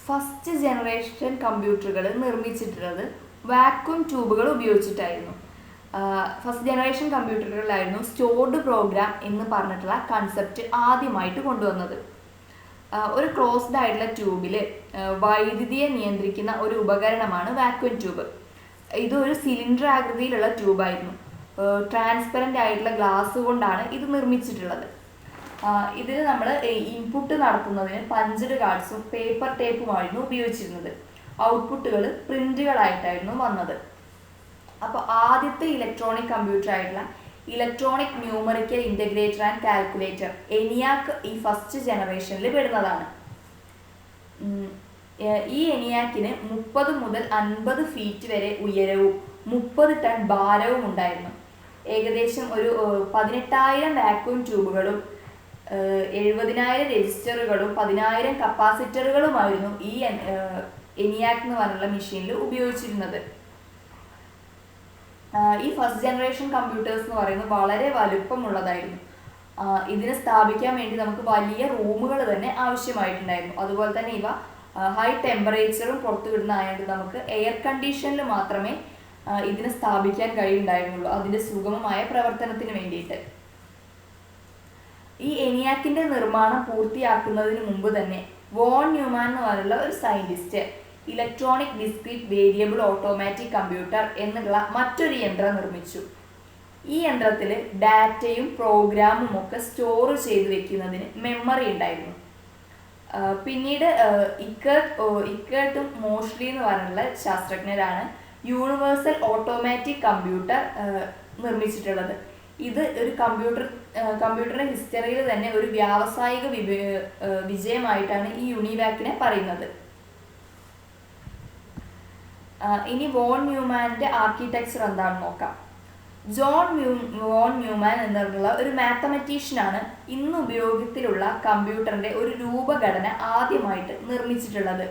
ഫസ്റ്റ് ജനറേഷൻ കമ്പ്യൂട്ടറുകൾ നിർമ്മിച്ചിട്ടുള്ളത് വാക്യൂം ട്യൂബുകൾ ഉപയോഗിച്ചിട്ടായിരുന്നു. ഫസ്റ്റ് ജനറേഷൻ കമ്പ്യൂട്ടറുകളിലായിരുന്നു സ്റ്റോർഡ് പ്രോഗ്രാം എന്ന് പറഞ്ഞിട്ടുള്ള കൺസെപ്റ്റ് ആദ്യമായിട്ട് കൊണ്ടുവന്നത്. ഒരു ക്ലോസ്ഡ് ആയിട്ടുള്ള ട്യൂബിൽ വൈദ്യുതിയെ നിയന്ത്രിക്കുന്ന ഒരു ഉപകരണമാണ് വാക്യൂം ട്യൂബ്. ഇതൊരു സിലിണ്ടർ ആകൃതിയിലുള്ള ട്യൂബായിരുന്നു. ട്രാൻസ്പെറൻ്റ് ആയിട്ടുള്ള ഗ്ലാസ് കൊണ്ടാണ് ഇത് നിർമ്മിച്ചിട്ടുള്ളത്. ഇതിൽ നമ്മൾ ഇൻപുട്ട് നടത്തുന്നതിന് പഞ്ച്ഡ് കാർഡ്സും പേപ്പർ ടേപ്പുമായിരുന്നു ഉപയോഗിച്ചിരുന്നത്. ഔട്ട്പുട്ടുകൾ പ്രിന്റുകളായിട്ടായിരുന്നു വന്നത്. അപ്പോൾ ആദ്യത്തെ ഇലക്ട്രോണിക് കമ്പ്യൂട്ടർ ആയിട്ടുള്ള electronic numerical integrator and calculator ENIAC ഈ ഫസ്റ്റ് ജനറേഷനിൽ പെടുന്നതാണ്. ഈ ENIACന് 30 മുതൽ 50 ഫീറ്റ് വരെ ഉയരവും 30 ടൺ ഭാരവും ഉണ്ടായിരുന്നു. ഏകദേശം ഒരു 18,000 വാക്യൂം ട്യൂബുകളും 70,000 രജിസ്റ്ററുകളും 10,000 കപ്പാസിറ്ററുകളുമായിരുന്നു ഈ ENIAC എന്ന് പറഞ്ഞുള്ള മെഷീനിൽ ഉപയോഗിച്ചിരുന്നത്. ഈ ഫസ്റ്റ് ജനറേഷൻ കമ്പ്യൂട്ടേഴ്സ് എന്ന് പറയുന്നത് വളരെ വലുപ്പമുള്ളതായിരുന്നു. ഇതിനെ സ്ഥാപിക്കാൻ വേണ്ടി നമുക്ക് വലിയ റൂമുകൾ തന്നെ ആവശ്യമായിട്ടുണ്ടായിരുന്നു. അതുപോലെ തന്നെ ഇവ ഹൈ ടെമ്പറേച്ചറും പുറത്തുവിടുന്നതായത് നമുക്ക് എയർ കണ്ടീഷനിൽ മാത്രമേ ഇതിനെ സ്ഥാപിക്കാൻ കഴിയുണ്ടായിരുന്നുള്ളൂ, അതിൻ്റെ സുഗമമായ പ്രവർത്തനത്തിന് വേണ്ടിയിട്ട്. ഈ ENIACൻ്റെ നിർമ്മാണം പൂർത്തിയാക്കുന്നതിന് മുമ്പ് തന്നെ വോൺ ന്യൂമാൻ എന്ന് പറയുന്ന ഒരു scientist electronic discrete variable automatic computer എന്നുള്ള മറ്റൊരു യന്ത്രം നിർമ്മിച്ചു. ഈ യന്ത്രത്തിൽ ഡാറ്റയും പ്രോഗ്രാമും ഒക്കെ സ്റ്റോർ ചെയ്ത് വെക്കുന്നതിന് മെമ്മറി ഉണ്ടായിരുന്നു. പിന്നീട് ഇക്കേർട്ടും മോഷ്ലി എന്ന് പറഞ്ഞുള്ള ശാസ്ത്രജ്ഞരാണ് യൂണിവേഴ്സൽ ഓട്ടോമാറ്റിക് കമ്പ്യൂട്ടർ നിർമ്മിച്ചിട്ടുള്ളത്. ഇത് ഒരു കമ്പ്യൂട്ടറിൻ്റെ ഹിസ്റ്ററിയിൽ തന്നെ ഒരു വ്യാവസായിക വിജയമായിട്ടാണ് ഈ യൂണിവാക്കിനെ പറയുന്നത്. ഇനി വോൺ ന്യൂമാൻ്റെ ആർക്കിടെക്ചർ എന്താണെന്ന് നോക്കാം. വോൺ ന്യൂമാൻ എന്നുള്ള ഒരു മാത്തമാറ്റീഷ്യനാണ് ഇന്ന് ഉപയോഗത്തിലുള്ള കമ്പ്യൂട്ടറിൻ്റെ ഒരു രൂപഘടന ആദ്യമായിട്ട് നിർമ്മിച്ചിട്ടുള്ളത്.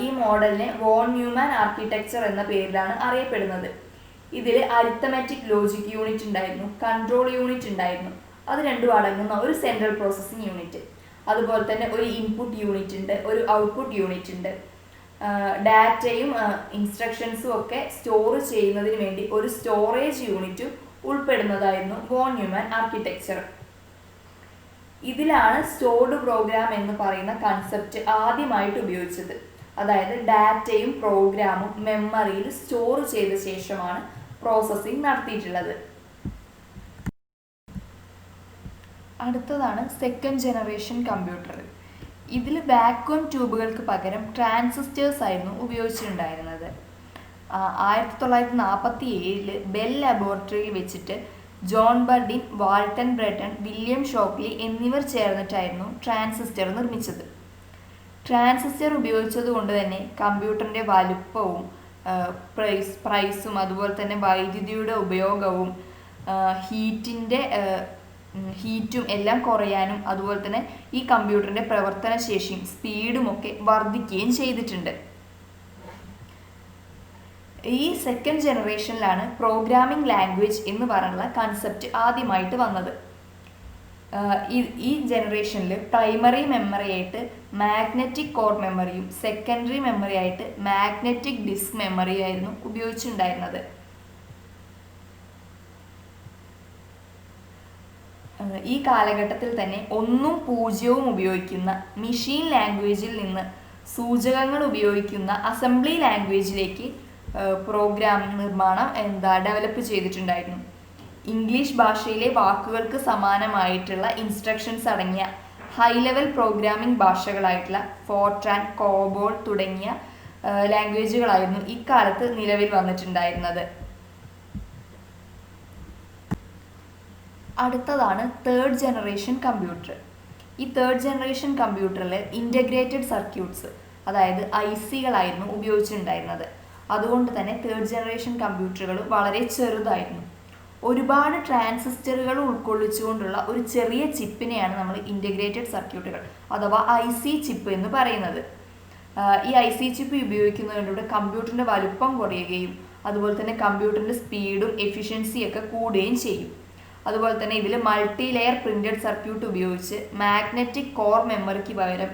ഈ മോഡലിനെ വോൺ ന്യൂമാൻ ആർക്കിടെക്ചർ എന്ന പേരിലാണ് അറിയപ്പെടുന്നത്. ഇതിൽ അരിത്തമാറ്റിക് ലോജിക് യൂണിറ്റ് ഉണ്ടായിരുന്നു, കൺട്രോൾ യൂണിറ്റ് ഉണ്ടായിരുന്നു. അത് രണ്ടും അടങ്ങുന്ന ഒരു സെൻട്രൽ പ്രോസസ്സിംഗ് യൂണിറ്റ്. അതുപോലെ തന്നെ ഒരു ഇൻപുട്ട് യൂണിറ്റ് ഉണ്ട്, ഒരു ഔട്ട്പുട്ട് യൂണിറ്റ് ഉണ്ട്. ഡാറ്റയും ഇൻസ്ട്രക്ഷൻസും ഒക്കെ സ്റ്റോർ ചെയ്യുന്നതിന് വേണ്ടി ഒരു സ്റ്റോറേജ് യൂണിറ്റും ഉൾപ്പെടുന്നതായിരുന്നു വോൺ ന്യൂമാൻ ആർക്കിടെക്ചർ. ഇതിലാണ് സ്റ്റോർഡ് പ്രോഗ്രാം എന്ന് പറയുന്ന കൺസെപ്റ്റ് ആദ്യമായിട്ട് ഉപയോഗിച്ചത്. അതായത് ഡാറ്റയും പ്രോഗ്രാമും മെമ്മറിയിൽ സ്റ്റോർ ചെയ്ത ശേഷമാണ് പ്രോസസ്സിംഗ് നടത്തിയിട്ടുള്ളത്. അടുത്തതാണ് സെക്കൻഡ് ജനറേഷൻ കമ്പ്യൂട്ടർ. ഇതിൽ വാക്വം ട്യൂബുകൾക്ക് പകരം ട്രാൻസിസ്റ്റേഴ്സ് ആയിരുന്നു ഉപയോഗിച്ചിട്ടുണ്ടായിരുന്നത്. 1947 ബെൽ ലബോറട്ടറിയിൽ വെച്ചിട്ട് John Bardeen, Walton Brattain, William Shockley എന്നിവർ ചേർന്നിട്ടായിരുന്നു ട്രാൻസിസ്റ്റർ നിർമ്മിച്ചത്. ട്രാൻസിസ്റ്റർ ഉപയോഗിച്ചത് കൊണ്ട് തന്നെ കമ്പ്യൂട്ടറിൻ്റെ വലുപ്പവും പ്രൈസും അതുപോലെ തന്നെ വൈദ്യുതിയുടെ ഉപയോഗവും ഹീറ്റും എല്ലാം കുറയാനും അതുപോലെ തന്നെ ഈ കമ്പ്യൂട്ടറിൻ്റെ പ്രവർത്തനശേഷിയും സ്പീഡും ഒക്കെ വർദ്ധിക്കുകയും ചെയ്തിട്ടുണ്ട്. ഈ സെക്കൻഡ് ജനറേഷനിലാണ് പ്രോഗ്രാമിംഗ് ലാംഗ്വേജ് എന്ന് പറയുന്ന കൺസെപ്റ്റ് ആദ്യമായിട്ട് വന്നത്. ഈ ജനറേഷനിൽ പ്രൈമറി മെമ്മറി ആയിട്ട് മാഗ്നറ്റിക് കോർ മെമ്മറിയും സെക്കൻഡറി മെമ്മറി ആയിട്ട് മാഗ്നറ്റിക് ഡിസ്ക് മെമ്മറിയും ആയിരുന്നു ഉപയോഗിച്ചിട്ടുണ്ടായിരുന്നത്. ഈ കാലഘട്ടത്തിൽ തന്നെ 1ഉം 0ഉം ഉപയോഗിക്കുന്ന മെഷീൻ ലാംഗ്വേജിൽ നിന്ന് സൂചകങ്ങൾ ഉപയോഗിക്കുന്ന അസംബ്ലി ലാംഗ്വേജിലേക്ക് പ്രോഗ്രാം നിർമ്മാണം ഡെവലപ്പ് ചെയ്തിട്ടുണ്ടായിരുന്നു. ഇംഗ്ലീഷ് ഭാഷയിലെ വാക്കുകൾക്ക് സമാനമായിട്ടുള്ള ഇൻസ്ട്രക്ഷൻസ് അടങ്ങിയ ഹൈ ലെവൽ പ്രോഗ്രാമിംഗ് ഭാഷകളായിട്ടുള്ള ഫോർട്രാൻ, കോബോൾ തുടങ്ങിയ ലാംഗ്വേജുകളായിരുന്നു ഇക്കാലത്ത് നിലവിൽ വന്നിട്ടുണ്ടായിരുന്നത്. അടുത്തതാണ് തേർഡ് ജനറേഷൻ കമ്പ്യൂട്ടർ. ഈ തേർഡ് ജനറേഷൻ കമ്പ്യൂട്ടറിൽ ഇൻ്റഗ്രേറ്റഡ് സർക്യൂട്ട്സ്, അതായത് ICകളായിരുന്നു ഉപയോഗിച്ചിട്ടുണ്ടായിരുന്നത്. അതുകൊണ്ട് തന്നെ തേർഡ് ജനറേഷൻ കമ്പ്യൂട്ടറുകൾ വളരെ ചെറുതായിരുന്നു. ഒരുപാട് ട്രാൻസിസ്റ്ററുകൾ ഉൾക്കൊള്ളിച്ചുകൊണ്ടുള്ള ഒരു ചെറിയ ചിപ്പിനെയാണ് നമ്മൾ ഇൻ്റഗ്രേറ്റഡ് സർക്യൂട്ടുകൾ അഥവാ IC ചിപ്പ് എന്ന് പറയുന്നത്. ഈ IC ചിപ്പ് ഉപയോഗിക്കുന്നതിലൂടെ കമ്പ്യൂട്ടറിൻ്റെ വലുപ്പം കുറയുകയും അതുപോലെ തന്നെ കമ്പ്യൂട്ടറിൻ്റെ സ്പീഡും എഫിഷ്യൻസിയൊക്കെ കൂടുകയും ചെയ്യും. അതുപോലെ തന്നെ ഇതിൽ മൾട്ടി ലെയർ പ്രിൻറ്റഡ് സർക്യൂട്ട് ഉപയോഗിച്ച് മാഗ്നറ്റിക് കോർ മെമ്മറിക്ക് പകരം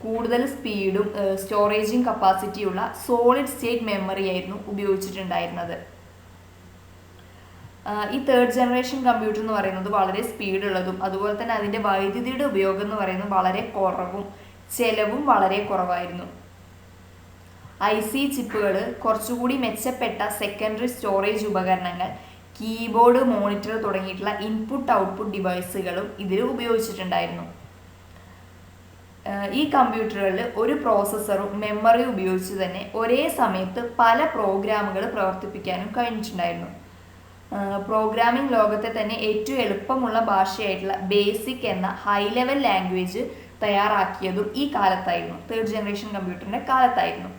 കൂടുതൽ സ്പീഡും സ്റ്റോറേജിങ് കപ്പാസിറ്റിയുള്ള സോളിഡ് സ്റ്റേറ്റ് മെമ്മറി ആയിരുന്നു ഉപയോഗിച്ചിട്ടുണ്ടായിരുന്നത്. ഈ തേർഡ് ജനറേഷൻ കമ്പ്യൂട്ടർ എന്ന് പറയുന്നത് വളരെ സ്പീഡുള്ളതും അതുപോലെ തന്നെ അതിൻ്റെ വൈദ്യുതിയുടെ ഉപയോഗം എന്ന് പറയുന്നത് വളരെ കുറവും ചെലവും വളരെ കുറവായിരുന്നു. IC ചിപ്പുകൾ, കുറച്ചുകൂടി മെച്ചപ്പെട്ട സെക്കൻഡറി സ്റ്റോറേജ് ഉപകരണങ്ങൾ, കീബോർഡ്, മോണിറ്റർ തുടങ്ങിയിട്ടുള്ള ഇൻപുട്ട് ഔട്ട്പുട്ട് ഡിവൈസുകളും ഇതിൽ ഉപയോഗിച്ചിട്ടുണ്ടായിരുന്നു. ഈ കമ്പ്യൂട്ടറുകളിൽ ഒരു പ്രോസസ്സറും മെമ്മറിയും ഉപയോഗിച്ച് തന്നെ ഒരേ സമയത്ത് പല പ്രോഗ്രാമുകൾ പ്രവർത്തിപ്പിക്കാനും കഴിഞ്ഞിട്ടുണ്ടായിരുന്നു. പ്രോഗ്രാമിംഗ് ലോകത്തെ തന്നെ ഏറ്റവും എളുപ്പമുള്ള ഭാഷയായിട്ടുള്ള ബേസിക് എന്ന ഹൈ ലെവൽ ലാംഗ്വേജ് തയ്യാറാക്കിയതും ഈ കാലത്തായിരുന്നു, തേർഡ് ജനറേഷൻ കമ്പ്യൂട്ടറിൻ്റെ കാലത്തായിരുന്നു.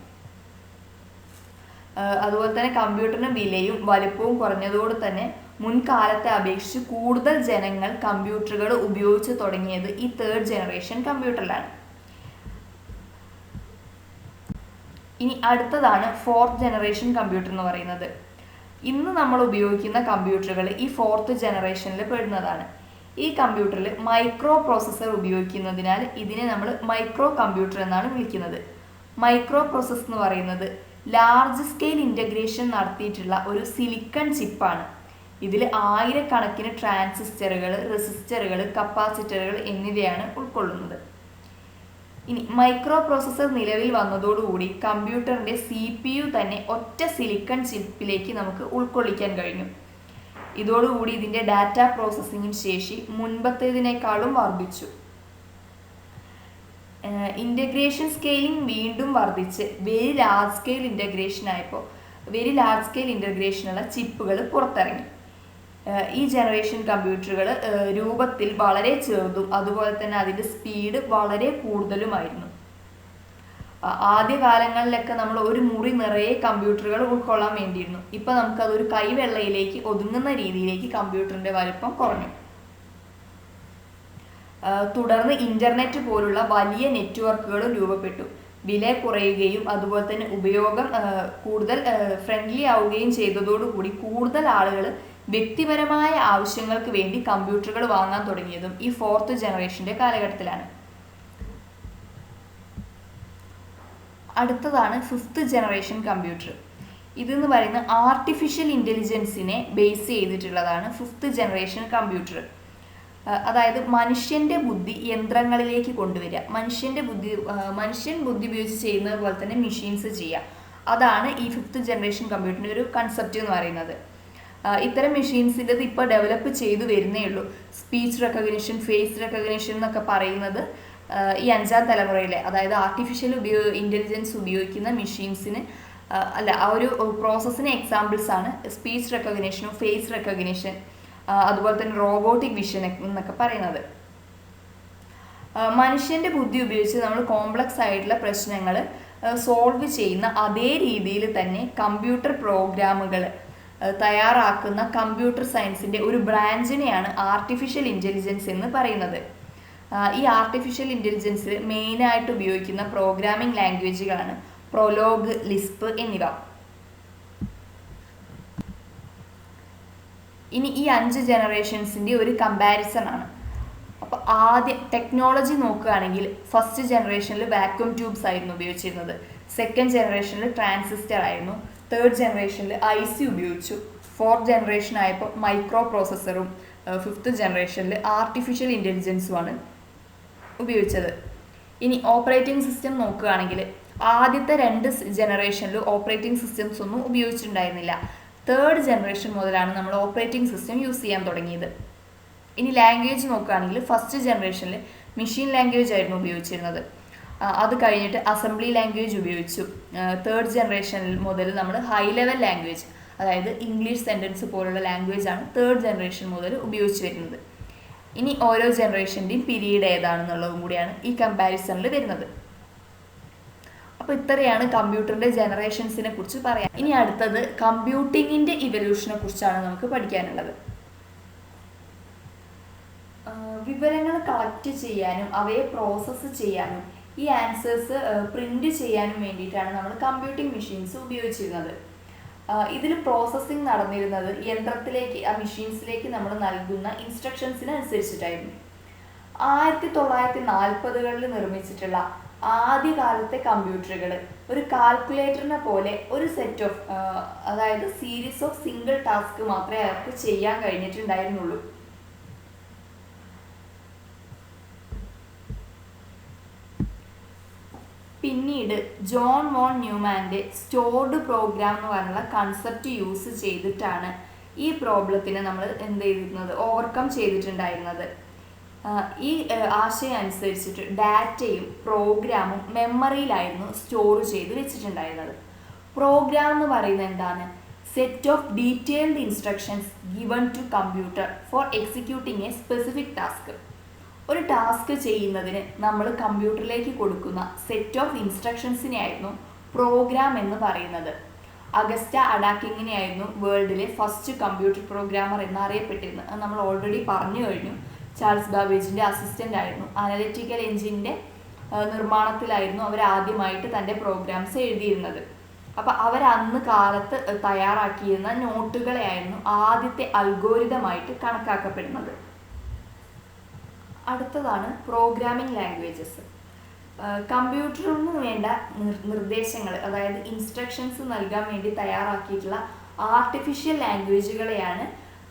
അതുപോലെ തന്നെ കമ്പ്യൂട്ടറിന് വിലയും വലുപ്പവും കുറഞ്ഞതോടെ തന്നെ മുൻകാലത്തെ അപേക്ഷിച്ച് കൂടുതൽ ജനങ്ങൾ കമ്പ്യൂട്ടറുകൾ ഉപയോഗിച്ച് തുടങ്ങിയത് ഈ തേർഡ് ജനറേഷൻ കമ്പ്യൂട്ടറിലാണ്. ഇനി അടുത്തതാണ് ഫോർത്ത് ജനറേഷൻ കമ്പ്യൂട്ടർ എന്ന് പറയുന്നത്. ഇന്ന് നമ്മൾ ഉപയോഗിക്കുന്ന കമ്പ്യൂട്ടറുകൾ ഈ ഫോർത്ത് ജനറേഷനിൽ പെടുന്നതാണ്. ഈ കമ്പ്യൂട്ടറിൽ മൈക്രോ പ്രോസസ്സർ ഉപയോഗിക്കുന്നതിനാൽ ഇതിനെ നമ്മൾ മൈക്രോ കമ്പ്യൂട്ടർ എന്നാണ് വിളിക്കുന്നത്. മൈക്രോ പ്രോസസ്സർ എന്ന് പറയുന്നത് ലാർജ് സ്കെയിൽ ഇൻ്റഗ്രേഷൻ നടത്തിയിട്ടുള്ള ഒരു സിലിക്കൺ ചിപ്പാണ്. ഇതിൽ ആയിരക്കണക്കിന് ട്രാൻസിസ്റ്ററുകൾ, റെസിസ്റ്ററുകൾ, കപ്പാസിറ്ററുകൾ എന്നിവയാണ് ഉൾക്കൊള്ളുന്നത്. ഇനി മൈക്രോ പ്രോസസ്സർ നിലവിൽ വന്നതോടുകൂടി കമ്പ്യൂട്ടറിൻ്റെ CPU തന്നെ ഒറ്റ സിലിക്കൺ ചിപ്പിലേക്ക് നമുക്ക് ഉൾക്കൊള്ളിക്കാൻ കഴിഞ്ഞു. ഇതോടുകൂടി ഇതിൻ്റെ ഡാറ്റ പ്രോസസ്സിങ്ങിന് ശേഷി മുൻപത്തേതിനേക്കാളും വർദ്ധിച്ചു. ഇൻ്റഗ്രേഷൻ സ്കെയിലിംഗ് വീണ്ടും വർദ്ധിച്ച് വെരി ലാർജ് സ്കെയിൽ ഇൻ്റഗ്രേഷനുള്ള ചിപ്പുകൾ പുറത്തിറങ്ങി. ഈ ജനറേഷൻ കമ്പ്യൂട്ടറുകൾ രൂപത്തിൽ വളരെ ചെറുതും അതുപോലെ തന്നെ അതിൻ്റെ സ്പീഡ് വളരെ കൂടുതലുമായിരുന്നു. ആദ്യകാലങ്ങളിലൊക്കെ നമ്മൾ ഒരു മുറി നിറയെ കമ്പ്യൂട്ടറുകൾ ഉൾക്കൊള്ളാൻ വേണ്ടിയിരുന്നു. ഇപ്പം നമുക്കതൊരു കൈവെള്ളയിലേക്ക് ഒതുങ്ങുന്ന രീതിയിലേക്ക് കമ്പ്യൂട്ടറിൻ്റെ വലിപ്പം കുറഞ്ഞു. തുടർന്ന് ഇൻ്റർനെറ്റ് പോലുള്ള വലിയ നെറ്റ്വർക്കുകളും രൂപപ്പെട്ടു. വില കുറയുകയും അതുപോലെ തന്നെ ഉപയോഗം കൂടുതൽ ഫ്രണ്ട്ലി ആവുകയും ചെയ്തതോടുകൂടി കൂടുതൽ ആളുകൾ വ്യക്തിപരമായ ആവശ്യങ്ങൾക്ക് വേണ്ടി കമ്പ്യൂട്ടറുകൾ വാങ്ങാൻ തുടങ്ങിയതും ഈ 4th ജനറേഷൻ്റെ കാലഘട്ടത്തിലാണ്. അടുത്തതാണ് 5th ജനറേഷൻ കമ്പ്യൂട്ടർ. ഇതെന്ന് പറയുന്ന ആർട്ടിഫിഷ്യൽ ഇൻ്റലിജൻസിനെ ബേസ് ചെയ്തിട്ടുള്ളതാണ് 5th ജനറേഷൻ കമ്പ്യൂട്ടർ. അതായത് മനുഷ്യൻ്റെ ബുദ്ധി യന്ത്രങ്ങളിലേക്ക് കൊണ്ടുവരിക, മനുഷ്യൻ ബുദ്ധി ഉപയോഗിച്ച് ചെയ്യുന്നത് പോലെ തന്നെ മെഷീൻസ് ചെയ്യുക. അതാണ് ഈ 5th ജനറേഷൻ കമ്പ്യൂട്ടറിൻ്റെ ഒരു കൺസെപ്റ്റ് എന്ന് പറയുന്നത്. ഇത്തരം മെഷീൻസിൻ്റെ ഇപ്പോൾ ഡെവലപ്പ് ചെയ്തു വരുന്നേ ഉള്ളൂ. സ്പീച്ച് റെക്കഗ്നിഷൻ, ഫേസ് റെക്കഗ്നിഷൻ എന്നൊക്കെ പറയുന്നത് ഈ 5ാം തലമുറയിലെ, അതായത് ആർട്ടിഫിഷ്യൽ ഇൻ്റലിജൻസ് ഉപയോഗിക്കുന്ന മെഷീൻസിന് ആ ഒരു പ്രോസസ്സിന് എക്സാമ്പിൾസ് ആണ് സ്പീച്ച് റെക്കഗ്നിഷനും ഫേസ് റെക്കഗ്നിഷൻ, അതുപോലെ തന്നെ റോബോട്ടിക് വിഷൻ എന്നൊക്കെ പറയുന്നത്. മനുഷ്യൻ്റെ ബുദ്ധി ഉപയോഗിച്ച് നമ്മൾ കോംപ്ലക്സ് ആയിട്ടുള്ള പ്രശ്നങ്ങൾ സോൾവ് ചെയ്യുന്ന അതേ രീതിയിൽ തന്നെ കമ്പ്യൂട്ടർ പ്രോഗ്രാമുകൾ തയ്യാറാക്കുന്ന കമ്പ്യൂട്ടർ സയൻസിൻ്റെ ഒരു ബ്രാഞ്ചിനെയാണ് ആർട്ടിഫിഷ്യൽ ഇൻ്റലിജൻസ് എന്ന് പറയുന്നത്. ഈ ആർട്ടിഫിഷ്യൽ ഇൻ്റലിജൻസിൽ മെയിനായിട്ട് ഉപയോഗിക്കുന്ന പ്രോഗ്രാമിംഗ് ലാംഗ്വേജുകളാണ് പ്രൊലോഗ്, ലിസ്പ് എന്നിവ. ഇനി ഈ 5 ജനറേഷൻസിൻ്റെ ഒരു കമ്പാരിസൺ ആണ്. അപ്പോൾ ആദ്യം ടെക്നോളജി നോക്കുകയാണെങ്കിൽ 1st ജനറേഷനിൽ വാക്യൂം ട്യൂബ്സ് ആയിരുന്നു ഉപയോഗിച്ചിരുന്നത്, 2nd ജനറേഷനിൽ ട്രാൻസിസ്റ്റർ ആയിരുന്നു, 3rd ജനറേഷനിൽ IC ഉപയോഗിച്ചു, 4th ജനറേഷൻ ആയപ്പോൾ മൈക്രോ പ്രോസസ്സറും 5th ജനറേഷനിൽ ആർട്ടിഫിഷ്യൽ ഇൻ്റലിജൻസുമാണ് ഉപയോഗിച്ചത്. ഇനി ഓപ്പറേറ്റിംഗ് സിസ്റ്റം നോക്കുകയാണെങ്കിൽ ആദ്യത്തെ 2 ജനറേഷനിൽ ഓപ്പറേറ്റിംഗ് സിസ്റ്റംസ് ഒന്നും ഉപയോഗിച്ചിട്ടുണ്ടായിരുന്നില്ല. 3rd ജനറേഷൻ മുതലാണ് നമ്മൾ ഓപ്പറേറ്റിംഗ് സിസ്റ്റം യൂസ് ചെയ്യാൻ തുടങ്ങിയത്. ഇനി ലാംഗ്വേജ് നോക്കുകയാണെങ്കിൽ 1st ജനറേഷനിൽ മെഷീൻ ലാംഗ്വേജ് ആയിരുന്നു ഉപയോഗിച്ചിരുന്നത്. അത് കഴിഞ്ഞിട്ട് അസംബ്ലി ലാംഗ്വേജ് ഉപയോഗിച്ചു. 3rd ജനറേഷനിൽ മുതൽ നമ്മൾ ഹൈ ലെവൽ ലാംഗ്വേജ്, അതായത് ഇംഗ്ലീഷ് സെൻറ്റൻസ് പോലുള്ള ലാംഗ്വേജ് ആണ് 3rd ജനറേഷൻ മുതൽ ഉപയോഗിച്ച് വരുന്നത്. ഇനി ഓരോ ജനറേഷൻ്റെയും പീരീഡ് ഏതാണെന്നുള്ളതും കൂടിയാണ് ഈ കമ്പാരിസണിൽ വരുന്നത്. അപ്പോൾ ഇത്രയാണ് കമ്പ്യൂട്ടറിൻ്റെ ജനറേഷൻസിനെ കുറിച്ച് പറയാം. ഇനി അടുത്തത് കമ്പ്യൂട്ടിങ്ങിൻ്റെ ഇവല്യൂഷനെ കുറിച്ചാണ് നമുക്ക് പഠിക്കാനുള്ളത്. വിവരങ്ങൾ കളക്ട് ചെയ്യാനും അവയെ പ്രോസസ്സ് ചെയ്യാനും ഈ ആൻസേഴ്സ് പ്രിന്റ് ചെയ്യാനും വേണ്ടിയിട്ടാണ് നമ്മൾ കമ്പ്യൂട്ടിംഗ് മെഷീൻസ് ഉപയോഗിച്ചിരുന്നത്. ഇതിൽ പ്രോസസ്സിങ് നടന്നിരുന്നത് യന്ത്രത്തിലേക്ക്, ആ മെഷീൻസിലേക്ക് നമ്മൾ നൽകുന്ന ഇൻസ്ട്രക്ഷൻസിന് അനുസരിച്ചിട്ടായിരുന്നു. 1940കളിൽ നിർമ്മിച്ചിട്ടുള്ള ആദ്യകാലത്തെ കമ്പ്യൂട്ടറുകൾ ഒരു കാൽക്കുലേറ്ററിനെ പോലെ ഒരു സെറ്റ് ഓഫ്, അതായത് സീരീസ് ഓഫ് സിംഗിൾ ടാസ്ക് മാത്രമേ അവർക്ക് ചെയ്യാൻ കഴിഞ്ഞിട്ടുണ്ടായിരുന്നുള്ളൂ. പിന്നീട് ജോൺ വോൺ ന്യൂമാൻ്റെ സ്റ്റോർഡ് പ്രോഗ്രാം എന്ന് പറഞ്ഞുള്ള കൺസെപ്റ്റ് യൂസ് ചെയ്തിട്ടാണ് ഈ പ്രോബ്ലത്തിനെ നമ്മൾ എന്ത് ചെയ്തിരുന്നത്, ഓവർകം ചെയ്തിട്ടുണ്ടായിരുന്നത്. ഈ ആശയം അനുസരിച്ചിട്ട് ഡാറ്റയും പ്രോഗ്രാമും മെമ്മറിയിലായിരുന്നു സ്റ്റോർ ചെയ്ത് വെച്ചിട്ടുണ്ടായിരുന്നത്. പ്രോഗ്രാം എന്ന് പറയുന്നത് എന്താണ്? Set of detailed instructions given to computer for executing a specific task. ഒരു ടാസ്ക് ചെയ്യുന്നതിന് നമ്മൾ കമ്പ്യൂട്ടറിലേക്ക് കൊടുക്കുന്ന സെറ്റ് ഓഫ് ഇൻസ്ട്രക്ഷൻസിനെയായിരുന്നു പ്രോഗ്രാം എന്ന് പറയുന്നത്. അഗസ്റ്റ അഡാക്കിങ്ങിനെയായിരുന്നു വേൾഡിലെ ഫസ്റ്റ് കമ്പ്യൂട്ടർ പ്രോഗ്രാമർ എന്നറിയപ്പെട്ടിരുന്നത്. അത് നമ്മൾ ഓൾറെഡി പറഞ്ഞു കഴിഞ്ഞു. ചാൾസ് ബാബേജിൻ്റെ അസിസ്റ്റൻ്റ് ആയിരുന്നു. അനലിറ്റിക്കൽ എഞ്ചിൻ്റെ നിർമ്മാണത്തിലായിരുന്നു അവർ ആദ്യമായിട്ട് തൻ്റെ പ്രോഗ്രാംസ് എഴുതിയിരുന്നത്. അപ്പോൾ അവർ അന്ന് കാലത്ത് തയ്യാറാക്കിയിരുന്ന നോട്ടുകളെയായിരുന്നു ആദ്യത്തെ അൽഗോരിതമായിട്ട് കണക്കാക്കപ്പെടുന്നത്. അടുത്തതാണ് പ്രോഗ്രാമിംഗ് ലാംഗ്വേജസ്. കമ്പ്യൂട്ടറിന് വേണ്ട നിർദ്ദേശങ്ങൾ, അതായത് ഇൻസ്ട്രക്ഷൻസ് നൽകാൻ വേണ്ടി തയ്യാറാക്കിയിട്ടുള്ള ആർട്ടിഫിഷ്യൽ ലാംഗ്വേജുകളെയാണ്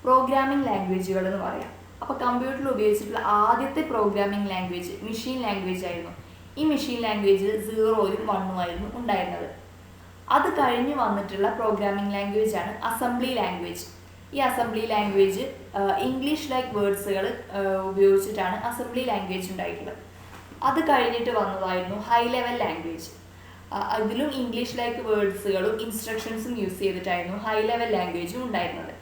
പ്രോഗ്രാമിംഗ് ലാംഗ്വേജുകൾ എന്ന് പറയാം. അപ്പോൾ കമ്പ്യൂട്ടറിൽ ഉപയോഗിച്ചിട്ടുള്ള ആദ്യത്തെ പ്രോഗ്രാമിംഗ് ലാംഗ്വേജ് മെഷീൻ ലാംഗ്വേജ് ആയിരുന്നു. ഈ മെഷീൻ ലാംഗ്വേജിൽ 0ഉം 1ഉം ആയിരുന്നു ഉണ്ടായിരുന്നത്. അത് കഴിഞ്ഞ് വന്നിട്ടുള്ള പ്രോഗ്രാമിംഗ് ലാംഗ്വേജ് ആണ് അസംബ്ലി ലാംഗ്വേജ്. ഈ അസംബ്ലി ലാംഗ്വേജ് ഇംഗ്ലീഷ് ലൈക്ക് വേർഡ്സുകൾ ഉപയോഗിച്ചിട്ടാണ് അസംബ്ലി ലാംഗ്വേജ് ഉണ്ടായിട്ടുള്ളത്. അത് കഴിഞ്ഞിട്ട് വന്നതായിരുന്നു ഹൈ ലെവൽ ലാംഗ്വേജ്. അതിലും ഇംഗ്ലീഷ് ലൈക്ക് വേർഡ്സുകളും ഇൻസ്ട്രക്ഷൻസും യൂസ് ചെയ്തിട്ടായിരുന്നു ഹൈ ലെവൽ ലാംഗ്വേജും ഉണ്ടായിരുന്നത്.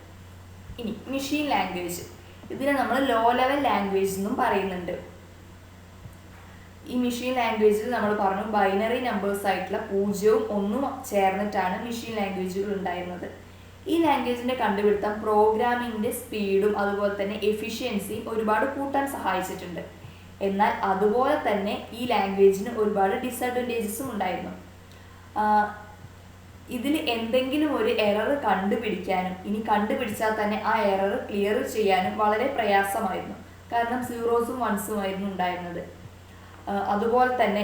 ഇനി മെഷീൻ ലാംഗ്വേജ്, ഇതിനെ നമ്മൾ ലോ ലെവൽ ലാംഗ്വേജ് എന്നും പറയുന്നുണ്ട്. ഈ മെഷീൻ ലാംഗ്വേജിൽ നമ്മൾ പറഞ്ഞു ബൈനറി നമ്പേഴ്സ് ആയിട്ടുള്ള 0ഉം 1ഉം ചേർന്നിട്ടാണ് മെഷീൻ ലാംഗ്വേജുകൾ ഉണ്ടായിരുന്നത്. ഈ ലാംഗ്വേജിൻ്റെ കണ്ടുപിടുത്തം പ്രോഗ്രാമിങ്ങിൻ്റെ സ്പീഡും അതുപോലെ തന്നെ എഫിഷ്യൻസിയും ഒരുപാട് കൂട്ടാൻ സഹായിച്ചിട്ടുണ്ട്. എന്നാൽ അതുപോലെ തന്നെ ഈ ലാംഗ്വേജിന് ഒരുപാട് ഡിസഡ്വാൻറ്റേജസും ഉണ്ടായിരുന്നു. ഇതിൽ എന്തെങ്കിലും ഒരു എറർ കണ്ടുപിടിക്കാനും ഇനി കണ്ടുപിടിച്ചാൽ തന്നെ ആ എറർ ക്ലിയർ ചെയ്യാനും വളരെ പ്രയാസമായിരുന്നു. കാരണം സീറോസും വൺസും ആയിരുന്നു ഉണ്ടായിരുന്നത്. അതുപോലെ തന്നെ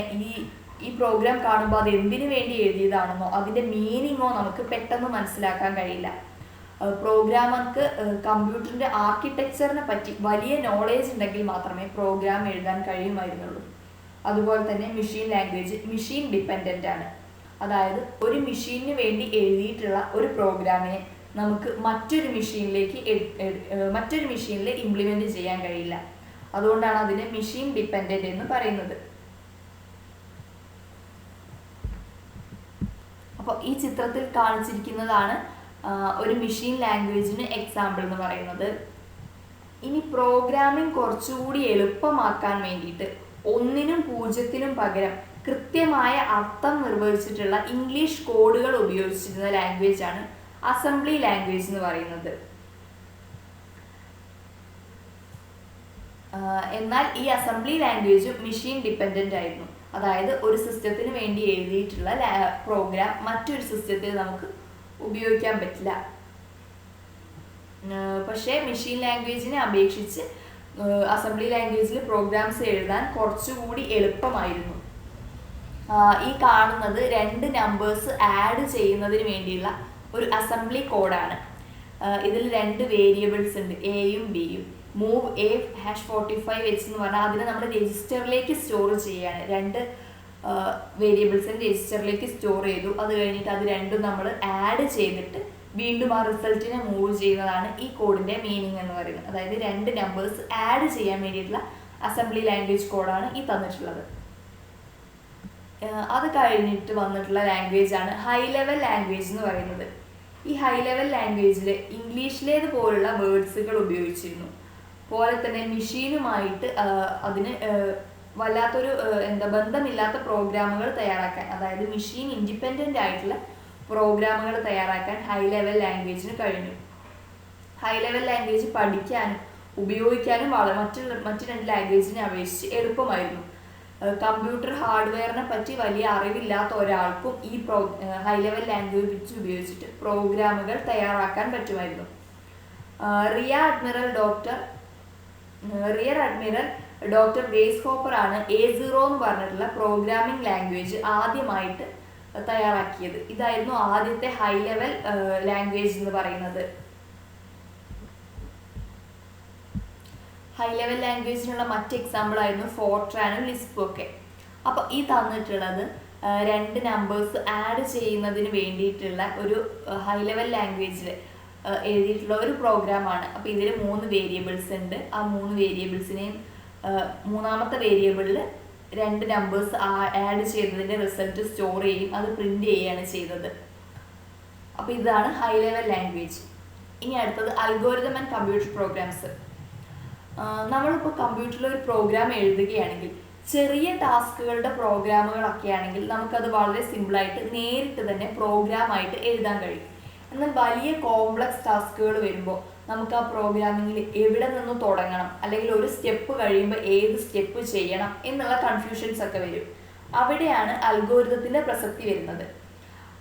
ഈ പ്രോഗ്രാം കാണുമ്പോൾ അത് എന്തിനു വേണ്ടി എഴുതിയതാണെന്നോ അതിൻ്റെ മീനിങ്ങോ നമുക്ക് പെട്ടെന്ന് മനസ്സിലാക്കാൻ കഴിയില്ല. പ്രോഗ്രാമർക്ക് കമ്പ്യൂട്ടറിൻ്റെ ആർക്കിടെക്ചറിനെ പറ്റി വലിയ നോളേജ് ഉണ്ടെങ്കിൽ മാത്രമേ പ്രോഗ്രാം എഴുതാൻ കഴിയുമായിരുന്നുള്ളൂ. അതുപോലെ തന്നെ മെഷീൻ ലാംഗ്വേജ് മെഷീൻ ഡിപ്പെൻഡൻ്റ് ആണ്. അതായത് ഒരു മെഷീനിന് വേണ്ടി എഴുതിയിട്ടുള്ള ഒരു പ്രോഗ്രാമിനെ നമുക്ക് മറ്റൊരു മെഷീനിൽ ഇംപ്ലിമെൻ്റ് ചെയ്യാൻ കഴിയില്ല. അതുകൊണ്ടാണ് അതിനെ മെഷീൻ ഡിപ്പെൻഡൻ്റ് എന്ന് പറയുന്നത്. അപ്പോൾ ഈ ചിത്രത്തിൽ കാണിച്ചിരിക്കുന്നതാണ് ഒരു മെഷീൻ ലാംഗ്വേജിന് എക്സാമ്പിൾ എന്ന് പറയുന്നത്. ഇനി പ്രോഗ്രാമിംഗ് കുറച്ചുകൂടി എളുപ്പമാക്കാൻ വേണ്ടിയിട്ട് 1നും 0നും പകരം കൃത്യമായ അർത്ഥം നിർവചിച്ചിട്ടുള്ള ഇംഗ്ലീഷ് കോഡുകൾ ഉപയോഗിച്ചിരുന്ന ലാംഗ്വേജ് ആണ് അസംബ്ലി ലാംഗ്വേജ് എന്ന് പറയുന്നത്. എന്നാൽ ഈ അസംബ്ലി ലാംഗ്വേജ് മെഷീൻ ഡിപ്പെൻഡൻ്റ് ആയിരുന്നു. അതായത് ഒരു സിസ്റ്റത്തിന് വേണ്ടി എഴുതിയിട്ടുള്ള പ്രോഗ്രാം മറ്റൊരു സിസ്റ്റത്തിൽ നമുക്ക് ഉപയോഗിക്കാൻ പറ്റില്ല. പക്ഷേ മെഷീൻ ലാംഗ്വേജിനെ അപേക്ഷിച്ച് അസംബ്ലി ലാംഗ്വേജിൽ പ്രോഗ്രാംസ് എഴുതാൻ കുറച്ചുകൂടി എളുപ്പമായിരുന്നു. ഈ കാണുന്നത് 2 നമ്പേഴ്സ് ആഡ് ചെയ്യുന്നതിന് വേണ്ടിയുള്ള ഒരു അസംബ്ലി കോഡാണ്. ഇതിൽ 2 വേരിയബിൾസ് ഉണ്ട്, എയും ബിയും. മൂവ് A#45H എന്ന് പറഞ്ഞാൽ അതിനെ നമ്മൾ രജിസ്റ്ററിലേക്ക് സ്റ്റോർ ചെയ്യുകയാണ്. 2 വേരിയബിൾസിന് രജിസ്റ്ററിലേക്ക് സ്റ്റോർ ചെയ്തു. അത് കഴിഞ്ഞിട്ട് അത് രണ്ടും നമ്മൾ ആഡ് ചെയ്തിട്ട് വീണ്ടും ആ റിസൾട്ടിനെ മൂവ് ചെയ്യുന്നതാണ് ഈ കോഡിൻ്റെ മീനിങ് എന്ന് പറയുന്നത്. അതായത് 2 നമ്പേഴ്സ് ആഡ് ചെയ്യാൻ വേണ്ടിയിട്ടുള്ള അസംബ്ലി ലാംഗ്വേജ് കോഡാണ് ഈ തന്നിട്ടുള്ളത്. അത് കഴിഞ്ഞിട്ട് വന്നിട്ടുള്ള ലാംഗ്വേജ് ആണ് ഹൈ ലെവൽ ലാംഗ്വേജ് എന്ന് പറയുന്നത്. ഈ ഹൈ ലെവൽ ലാംഗ്വേജിൽ ഇംഗ്ലീഷിലേതുപോലുള്ള വേർഡ്സുകൾ ഉപയോഗിച്ചിരുന്നു. പോലെ തന്നെ മെഷീനുമായിട്ട് അതിന് വല്ലാത്തൊരു ബന്ധമില്ലാത്ത പ്രോഗ്രാമുകൾ തയ്യാറാക്കാൻ, അതായത് മെഷീൻ ഇൻഡിപെൻഡൻ്റ് ആയിട്ടുള്ള പ്രോഗ്രാമുകൾ തയ്യാറാക്കാൻ ഹൈ ലെവൽ ലാംഗ്വേജിന് കഴിഞ്ഞു. ഹൈ ലെവൽ ലാംഗ്വേജ് പഠിക്കാനും ഉപയോഗിക്കാനും മറ്റു 2 ലാംഗ്വേജിനെ അപേക്ഷിച്ച് എളുപ്പമായിരുന്നു. കമ്പ്യൂട്ടർ ഹാർഡ്വെയറിനെ പറ്റി വലിയ അറിവില്ലാത്ത ഒരാൾക്കും ഈ ഹൈ ലെവൽ ലാംഗ്വേജ് ഉപയോഗിച്ചിട്ട് പ്രോഗ്രാമുകൾ തയ്യാറാക്കാൻ പറ്റുമായിരുന്നു. Rear admiral doctor grace hopper ആണ് A0 എന്ന് പറഞ്ഞിട്ടുള്ള പ്രോഗ്രാമിംഗ് ലാംഗ്വേജ് ആദ്യമായിട്ട് തയ്യാറാക്കിയത്. ഇതായിരുന്നു ആദ്യത്തെ ഹൈ ലെവൽ ലാംഗ്വേജ് എന്ന് പറയുന്നത്. ഹൈ ലെവൽ ലാംഗ്വേജിനുള്ള മറ്റ് എക്സാമ്പിൾ ആയിരുന്നു ഫോർട്രാനും ലിസ്പും ഒക്കെ. അപ്പോൾ ഈ തന്നിട്ടുള്ളത് 2 നമ്പേഴ്സ് ആഡ് ചെയ്യുന്നതിന് വേണ്ടിയിട്ടുള്ള ഒരു ഹൈ ലെവൽ ലാംഗ്വേജിൽ എഴുതിയിട്ടുള്ള ഒരു പ്രോഗ്രാമാണ്. അപ്പോൾ ഇതിൽ 3 വേരിയബിൾസ് ഉണ്ട്. ആ 3 വേരിയബിൾസിനെയും മൂന്നാമത്തെ വേരിയബിളിൽ 2 നമ്പേഴ്സ് ആഡ് ചെയ്തതിൻ്റെ റിസൾട്ട് സ്റ്റോർ ചെയ്യും, അത് പ്രിന്റ് ചെയ്യുകയാണ് ചെയ്തത്. അപ്പോൾ ഇതാണ് ഹൈ ലെവൽ ലാംഗ്വേജ്. ഇനി അടുത്തത് അൽഗോരിതം ആൻഡ് കമ്പ്യൂട്ടർ പ്രോഗ്രാംസ്. നമ്മളിപ്പോൾ കമ്പ്യൂട്ടറിൽ ഒരു പ്രോഗ്രാം എഴുതുകയാണെങ്കിൽ ചെറിയ ടാസ്കുകളുടെ പ്രോഗ്രാമുകളൊക്കെ ആണെങ്കിൽ നമുക്കത് വളരെ സിമ്പിളായിട്ട് നേരിട്ട് തന്നെ പ്രോഗ്രാമായിട്ട് എഴുതാൻ കഴിയും. എന്നാൽ വലിയ കോംപ്ലക്സ് ടാസ്കുകൾ വരുമ്പോൾ നമുക്ക് ആ പ്രോഗ്രാമിങ്ങിൽ എവിടെ നിന്ന് തുടങ്ങണം, അല്ലെങ്കിൽ ഒരു സ്റ്റെപ്പ് കഴിയുമ്പോൾ ഏത് സ്റ്റെപ്പ് ചെയ്യണം എന്നുള്ള കൺഫ്യൂഷൻസ് ഒക്കെ വരും. അവിടെയാണ് അൽഗോരിതത്തിൻ്റെ പ്രസക്തി വരുന്നത്.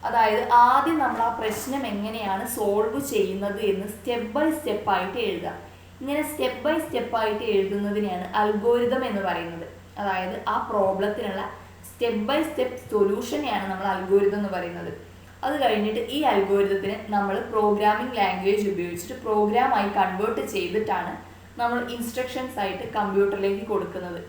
അതായത് ആദ്യം നമ്മൾ ആ പ്രശ്നം എങ്ങനെയാണ് സോൾവ് ചെയ്യുന്നത് എന്ന് സ്റ്റെപ്പ് ബൈ സ്റ്റെപ്പായിട്ട് എഴുതുക. ഇങ്ങനെ സ്റ്റെപ്പ് ബൈ സ്റ്റെപ്പായിട്ട് എഴുതുന്നതിനെയാണ് അൽഗോരിതം എന്ന് പറയുന്നത്. അതായത് ആ പ്രോബ്ലത്തിനുള്ള സ്റ്റെപ്പ് ബൈ സ്റ്റെപ്പ് സൊല്യൂഷനെയാണ് നമ്മൾ അൽഗോരിതം എന്ന് പറയുന്നത്. അത് കഴിഞ്ഞിട്ട് ഈ അൽഗോരിതത്തിന് നമ്മൾ പ്രോഗ്രാമിംഗ് ലാംഗ്വേജ് ഉപയോഗിച്ചിട്ട് പ്രോഗ്രാമായി കൺവേർട്ട് ചെയ്തിട്ടാണ് നമ്മൾ ഇൻസ്ട്രക്ഷൻസ് ആയിട്ട് കമ്പ്യൂട്ടറിലേക്ക് കൊടുക്കുന്നത്.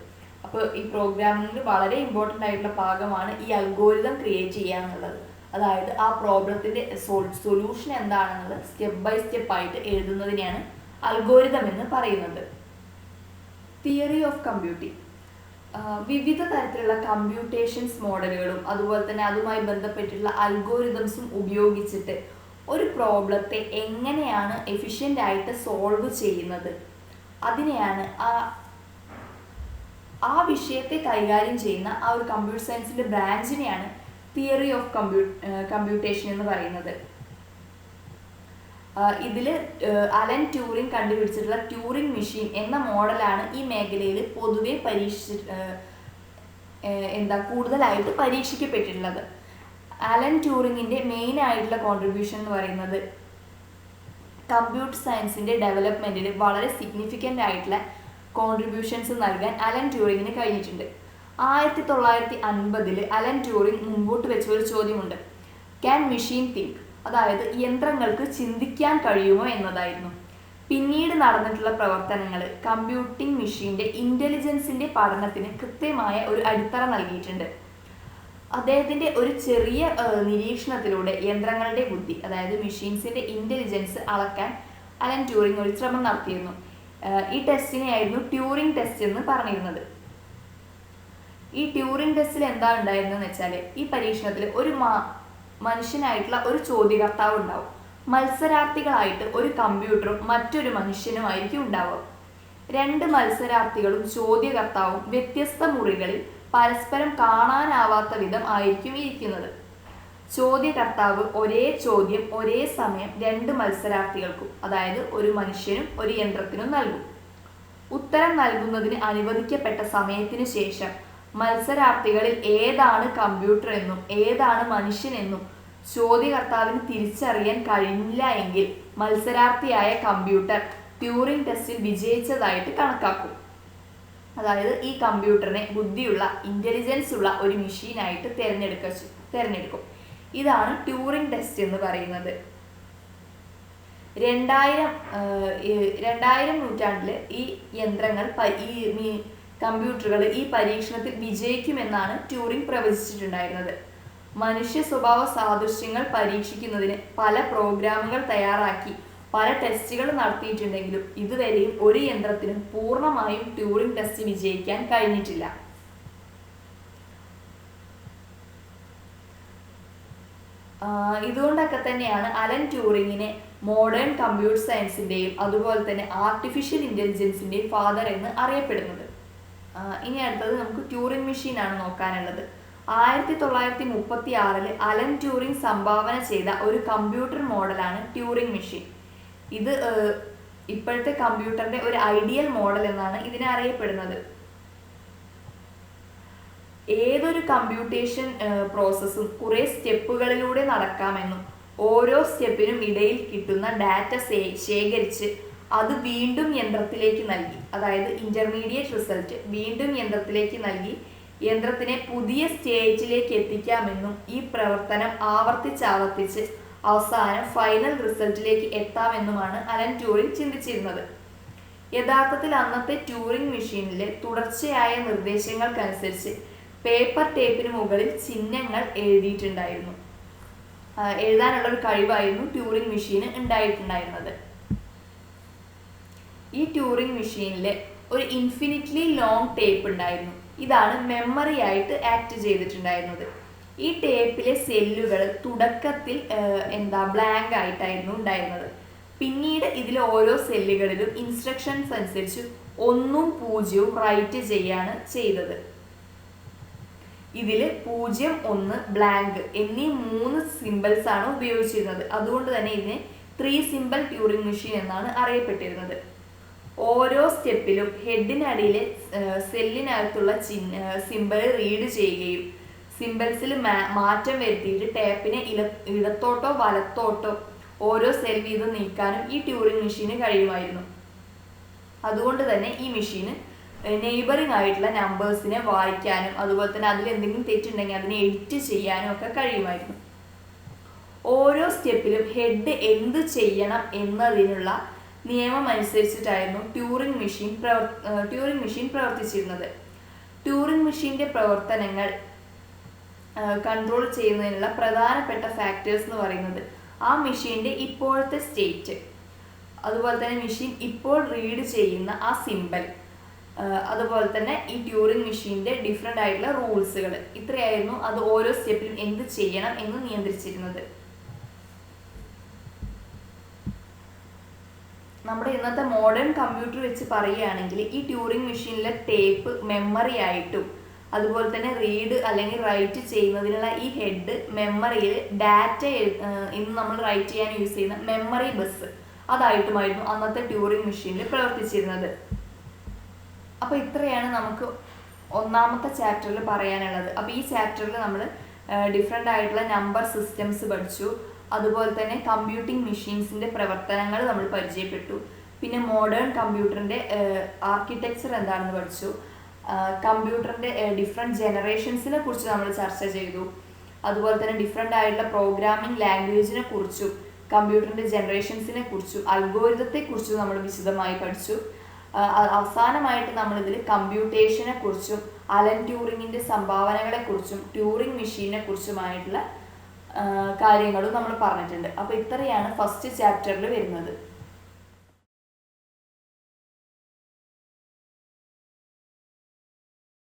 അപ്പോൾ ഈ പ്രോഗ്രാമിങ്ങിൽ വളരെ ഇമ്പോർട്ടൻ്റ് ആയിട്ടുള്ള ഭാഗമാണ് ഈ അൽഗോരിതം ക്രിയേറ്റ് ചെയ്യുക എന്നുള്ളത്. അതായത് ആ പ്രോബ്ലത്തിൻ്റെ സൊല്യൂഷൻ എന്താണെന്നുള്ളത് സ്റ്റെപ്പ് ബൈ സ്റ്റെപ്പ് ആയിട്ട് എഴുതുന്നതിനെയാണ് അൽഗോരിതം എന്ന് പറയുന്നത്. Theory of computing. വിവിധ തരത്തിലുള്ള കമ്പ്യൂട്ടേഷൻസ് മോഡലുകളും അതുപോലെ തന്നെ അതുമായി ബന്ധപ്പെട്ടിട്ടുള്ള അൽഗോരിതംസും ഉപയോഗിച്ചിട്ട് ഒരു പ്രോബ്ലത്തെ എങ്ങനെയാണ് എഫിഷ്യൻ്റ് ആയിട്ട് സോൾവ് ചെയ്യുന്നത്, അതിനെയാണ് ആ വിഷയത്തെ കൈകാര്യം ചെയ്യുന്ന ആ ഒരു കമ്പ്യൂട്ടർ സയൻസിൻ്റെ ബ്രാഞ്ചിനെയാണ് തിയറി ഓഫ് കമ്പ്യൂട്ടേഷൻ എന്ന് പറയുന്നത്. ഇതിൽ അലൻ ട്യൂറിംഗ് കണ്ടുപിടിച്ചിട്ടുള്ള ട്യൂറിംഗ് മെഷീൻ എന്ന മോഡലാണ് ഈ മേഖലയിൽ പൊതുവെ കൂടുതലായിട്ട് പരീക്ഷിക്കപ്പെട്ടിട്ടുള്ളത്. അലൻ ട്യൂറിങ്ങിൻ്റെ മെയിൻ ആയിട്ടുള്ള കോൺട്രിബ്യൂഷൻ എന്ന് പറയുന്നത് കമ്പ്യൂട്ടർ സയൻസിൻ്റെ ഡെവലപ്മെൻറ്റിൽ വളരെ സിഗ്നിഫിക്കൻ്റ് ആയിട്ടുള്ള കോൺട്രിബ്യൂഷൻസ് നൽകാൻ അലൻ ട്യൂറിങ്ങിന് കഴിഞ്ഞിട്ടുണ്ട്. 1950 അലൻ ട്യൂറിംഗ് മുമ്പോട്ട് വെച്ച ഒരു ചോദ്യമുണ്ട്, ക്യാൻ മെഷീൻ തിങ്ക്, അതായത് യന്ത്രങ്ങൾക്ക് ചിന്തിക്കാൻ കഴിയുമോ എന്നതായിരുന്നു. പിന്നീട് നടന്നിട്ടുള്ള പ്രവർത്തനങ്ങൾ കമ്പ്യൂട്ടിംഗ് മെഷീൻ്റെ ഇൻ്റലിജൻസിൻ്റെ പഠനത്തിന് കൃത്യമായ ഒരു അടിത്തറ നൽകിയിട്ടുണ്ട്. അദ്ദേഹത്തിൻ്റെ ഒരു ചെറിയ നിരീക്ഷണത്തിലൂടെ യന്ത്രങ്ങളുടെ ബുദ്ധി, അതായത് മെഷീൻസിൻ്റെ ഇൻ്റലിജൻസ് അളക്കാൻ അലൻ ട്യൂറിംഗ് ഒരു ശ്രമം നടത്തിയിരുന്നു. ഈ ടെസ്റ്റിനെയായിരുന്നു ട്യൂറിംഗ് ടെസ്റ്റ് എന്ന് പറഞ്ഞിരുന്നത്. ഈ ട്യൂറിംഗ് ടെസ്റ്റിൽ എന്താ ഉണ്ടായിരുന്നതെന്ന് വെച്ചാൽ, ഈ പരീക്ഷണത്തിൽ ഒരു മനുഷ്യനായിട്ടുള്ള ഒരു ചോദ്യകർത്താവ് ഉണ്ടാവും. മത്സരാർത്ഥികളായിട്ട് ഒരു കമ്പ്യൂട്ടറും മറ്റൊരു മനുഷ്യനുമായിരിക്കും ഉണ്ടാവുക. 2 മത്സരാർത്ഥികളും ചോദ്യകർത്താവും വ്യത്യസ്ത മുറികളിൽ പരസ്പരം കാണാനാവാത്ത വിധം ആയിരിക്കും ഇരിക്കുന്നത്. ചോദ്യകർത്താവ് ഒരേ ചോദ്യം ഒരേ സമയം 2 മത്സരാർത്ഥികൾക്കും, അതായത് ഒരു മനുഷ്യനും ഒരു യന്ത്രത്തിനും നൽകും. ഉത്തരം നൽകുന്നതിന് അനുവദിക്കപ്പെട്ട സമയത്തിന് ശേഷം മത്സരാർത്ഥികളിൽ ഏതാണ് കമ്പ്യൂട്ടർ എന്നും ഏതാണ് മനുഷ്യനെന്നും ചോദ്യകർത്താവിന് തിരിച്ചറിയാൻ കഴിഞ്ഞില്ല എങ്കിൽ മത്സരാർത്ഥിയായ കമ്പ്യൂട്ടർ ട്യൂറിംഗ് ടെസ്റ്റിൽ വിജയിച്ചതായിട്ട് കണക്കാക്കും. അതായത് ഈ കമ്പ്യൂട്ടറിനെ ബുദ്ധിയുള്ള ഇൻ്റലിജൻസ് ഉള്ള ഒരു മെഷീനായിട്ട് തിരഞ്ഞെടുക്കും. ഇതാണ് ട്യൂറിംഗ് ടെസ്റ്റ് എന്ന് പറയുന്നത്. 2000 നൂറ്റാണ്ടിൽ ഈ യന്ത്രങ്ങൾ കമ്പ്യൂട്ടറുകൾ ഈ പരീക്ഷണത്തിൽ വിജയിക്കുമെന്നാണ് ട്യൂറിംഗ് പ്രവചിച്ചിട്ടുണ്ടായിരുന്നത്. മനുഷ്യ സ്വഭാവ സാദൃശ്യങ്ങൾ പരീക്ഷിക്കുന്നതിന് പല പ്രോഗ്രാമുകൾ തയ്യാറാക്കി പല ടെസ്റ്റുകൾ നടത്തിയിട്ടുണ്ടെങ്കിലും ഇതുവരെയും ഒരു യന്ത്രത്തിനും പൂർണ്ണമായും ട്യൂറിംഗ് ടെസ്റ്റ് വിജയിക്കാൻ കഴിഞ്ഞിട്ടില്ല. ഇതുകൊണ്ടൊക്കെ തന്നെയാണ് അലൻ ട്യൂറിങ്ങിനെ മോഡേൺ കമ്പ്യൂട്ടർ സയൻസിൻ്റെയും അതുപോലെ തന്നെ ആർട്ടിഫിഷ്യൽ ഇൻ്റലിജൻസിൻ്റെയും ഫാദർ എന്ന് അറിയപ്പെടുന്നത്. ഇനി അടുത്തത് നമുക്ക് ട്യൂറിംഗ് മെഷീനാണ് നോക്കാനുള്ളത്. 1936 അലൻ ട്യൂറിംഗ് സംഭാവന ചെയ്ത ഒരു കമ്പ്യൂട്ടർ മോഡലാണ് ട്യൂറിംഗ് മെഷീൻ. ഇത് ഇപ്പോഴത്തെ കമ്പ്യൂട്ടറിന്റെ ഒരു ഐഡിയൽ മോഡൽ എന്നാണ് ഇതിനെ അറിയപ്പെടുന്നത്. ഏതൊരു കമ്പ്യൂട്ടേഷൻ പ്രോസസ്സും കുറേ സ്റ്റെപ്പുകളിലൂടെ നടക്കാമെന്നും ഓരോ സ്റ്റെപ്പിനും ഇടയിൽ കിട്ടുന്ന ഡാറ്റ ശേഖരിച്ച് അത് വീണ്ടും യന്ത്രത്തിലേക്ക് നൽകി, അതായത് ഇൻ്റർമീഡിയറ്റ് റിസൾട്ട് വീണ്ടും യന്ത്രത്തിലേക്ക് നൽകി യന്ത്രത്തിനെ പുതിയ സ്റ്റേജിലേക്ക് എത്തിക്കാമെന്നും ഈ പ്രവർത്തനം ആവർത്തിച്ച് അവസാനം ഫൈനൽ റിസൾട്ടിലേക്ക് എത്താമെന്നുമാണ് അലൻ ട്യൂറിംഗ് ചിന്തിച്ചിരുന്നത്. യഥാർത്ഥത്തിൽ അന്നത്തെ ട്യൂറിംഗ് മെഷീനിലെ തുടർച്ചയായ നിർദ്ദേശങ്ങൾക്കനുസരിച്ച് പേപ്പർ ടേപ്പിന് മുകളിൽ ചിഹ്നങ്ങൾ എഴുതിയിട്ടുണ്ടായിരുന്നു. എഴുതാനുള്ള ഒരു കഴിവായിരുന്നു ട്യൂറിംഗ് മെഷീന് ഉണ്ടായിട്ടുണ്ടായിരുന്നത്. ഈ ട്യൂറിംഗ് മെഷീനിൽ ഒരു ഇൻഫിനിറ്റ്ലി ലോങ് ടേപ്പ് ഉണ്ടായിരുന്നു. ഇതാണ് മെമ്മറി ആയിട്ട് ആക്ട് ചെയ്തിട്ടുണ്ടായിരുന്നത്. ഈ ടേപ്പിലെ സെല്ലുകൾ തുടക്കത്തിൽ ബ്ലാങ്ക് ആയിട്ടായിരുന്നു ഉണ്ടായിരുന്നത്. പിന്നീട് ഇതിൽ ഓരോ സെല്ലുകളിലും ഇൻസ്ട്രക്ഷൻസ് അനുസരിച്ച് 1ഉം 0ഉം റൈറ്റ് ചെയ്യാണ് ചെയ്തത്. ഇതിൽ 0, 1, ബ്ലാങ്ക് എന്നീ 3 സിമ്പിൾസ് ആണ് ഉപയോഗിച്ചിരുന്നത്. അതുകൊണ്ട് തന്നെ ഇതിനെ 3 സിമ്പിൾ ട്യൂറിംഗ് മെഷീൻ എന്നാണ് അറിയപ്പെട്ടിരുന്നത്. ഓരോ സ്റ്റെപ്പിലും ഹെഡിനടിയിലെ സെല്ലിനകത്തുള്ള സിമ്പിൾ റീഡ് ചെയ്യുകയും സിമ്പിൾസിൽ മാറ്റം വരുത്തിയിട്ട് ടേപ്പിനെ ഇടത്തോട്ടോ വലത്തോട്ടോ ഓരോ സെൽ വീതം നീക്കാനും ഈ ട്യൂറിംഗ് മെഷീന് കഴിയുമായിരുന്നു. അതുകൊണ്ട് തന്നെ ഈ മെഷീന് നെയ്ബറിംഗ് ആയിട്ടുള്ള നമ്പേഴ്സിനെ വായിക്കാനും അതുപോലെ തന്നെ അതിൽ എന്തെങ്കിലും തെറ്റുണ്ടെങ്കിൽ അതിനെ എഡിറ്റ് ചെയ്യാനും ഒക്കെ കഴിയുമായിരുന്നു. ഓരോ സ്റ്റെപ്പിലും ഹെഡ് എന്ത് ചെയ്യണം എന്നതിനുള്ള നിയമം അനുസരിച്ചിട്ടായിരുന്നു ട്യൂറിംഗ് മെഷീൻ പ്രവർത്തിച്ചിരുന്നത്. ട്യൂറിംഗ് മെഷീൻ്റെ പ്രവർത്തനങ്ങൾ കൺട്രോൾ ചെയ്യുന്നതിനുള്ള പ്രധാനപ്പെട്ട ഫാക്ടേഴ്സ് എന്ന് പറയുന്നത് ആ മെഷീൻ്റെ ഇപ്പോഴത്തെ സ്റ്റേറ്റ്, അതുപോലെ തന്നെ മെഷീൻ ഇപ്പോൾ റീഡ് ചെയ്യുന്ന ആ സിമ്പിൾ, അതുപോലെ തന്നെ ഈ ട്യൂറിംഗ് മെഷീൻ്റെ ഡിഫറെൻ്റ് ആയിട്ടുള്ള റൂൾസുകൾ, ഇത്രയായിരുന്നു അത് ഓരോ സ്റ്റെപ്പിലും എന്ത് ചെയ്യണം എന്ന് നിയന്ത്രിച്ചിരുന്നത്. നമ്മുടെ ഇന്നത്തെ മോഡേൺ കമ്പ്യൂട്ടർ വെച്ച് പറയുകയാണെങ്കിൽ ഈ ട്യൂറിംഗ് മെഷീനിലെ ടേപ്പ് മെമ്മറി ആയിട്ടും അതുപോലെ തന്നെ റീഡ് അല്ലെങ്കിൽ റൈറ്റ് ചെയ്യുന്നതിനുള്ള ഈ ഹെഡ്, മെമ്മറിയിൽ ഡാറ്റ ഇന്ന് നമ്മൾ റൈറ്റ് ചെയ്യാൻ യൂസ് ചെയ്യുന്ന മെമ്മറി ബസ് അതായിട്ടുമായിരുന്നു അന്നത്തെ ട്യൂറിംഗ് മെഷീനിൽ പ്രവർത്തിച്ചിരുന്നത്. അപ്പോൾ ഇത്രയാണ് നമുക്ക് ഒന്നാമത്തെ ചാപ്റ്ററിൽ പറയാനുള്ളത്. അപ്പോൾ ഈ ചാപ്റ്ററിൽ നമ്മൾ ഡിഫറെൻ്റ് ആയിട്ടുള്ള നമ്പർ സിസ്റ്റംസ് പഠിച്ചു. അതുപോലെ തന്നെ കമ്പ്യൂട്ടിംഗ് മെഷീൻസിൻ്റെ പ്രവർത്തനങ്ങൾ നമ്മൾ പരിചയപ്പെട്ടു. പിന്നെ മോഡേൺ കമ്പ്യൂട്ടറിൻ്റെ ആർക്കിടെക്ചർ എന്താണെന്ന് പഠിച്ചു. കമ്പ്യൂട്ടറിൻ്റെ ഡിഫറെൻറ്റ് ജനറേഷൻസിനെ കുറിച്ച് നമ്മൾ ചർച്ച ചെയ്തു. അതുപോലെ തന്നെ ഡിഫറെൻ്റ് ആയിട്ടുള്ള പ്രോഗ്രാമിംഗ് ലാംഗ്വേജിനെ കുറിച്ചും കമ്പ്യൂട്ടറിൻ്റെ ജനറേഷൻസിനെ കുറിച്ചും അൽഗോരിതത്തെ കുറിച്ചും നമ്മൾ വിശദമായി പഠിച്ചു. അവസാനമായിട്ട് നമ്മളിതിൽ കമ്പ്യൂട്ടേഷനെ കുറിച്ചും അലൻ ട്യൂറിങ്ങിൻ്റെ സംഭാവനകളെക്കുറിച്ചും ട്യൂറിംഗ് മെഷീനെ കുറിച്ചുമായിട്ടുള്ള കാര്യങ്ങളും നമ്മൾ പറഞ്ഞിട്ടുണ്ട്. അപ്പോൾ ഇത്രയാണ് ഫസ്റ്റ് ചാപ്റ്ററിൽ വരുന്നത്.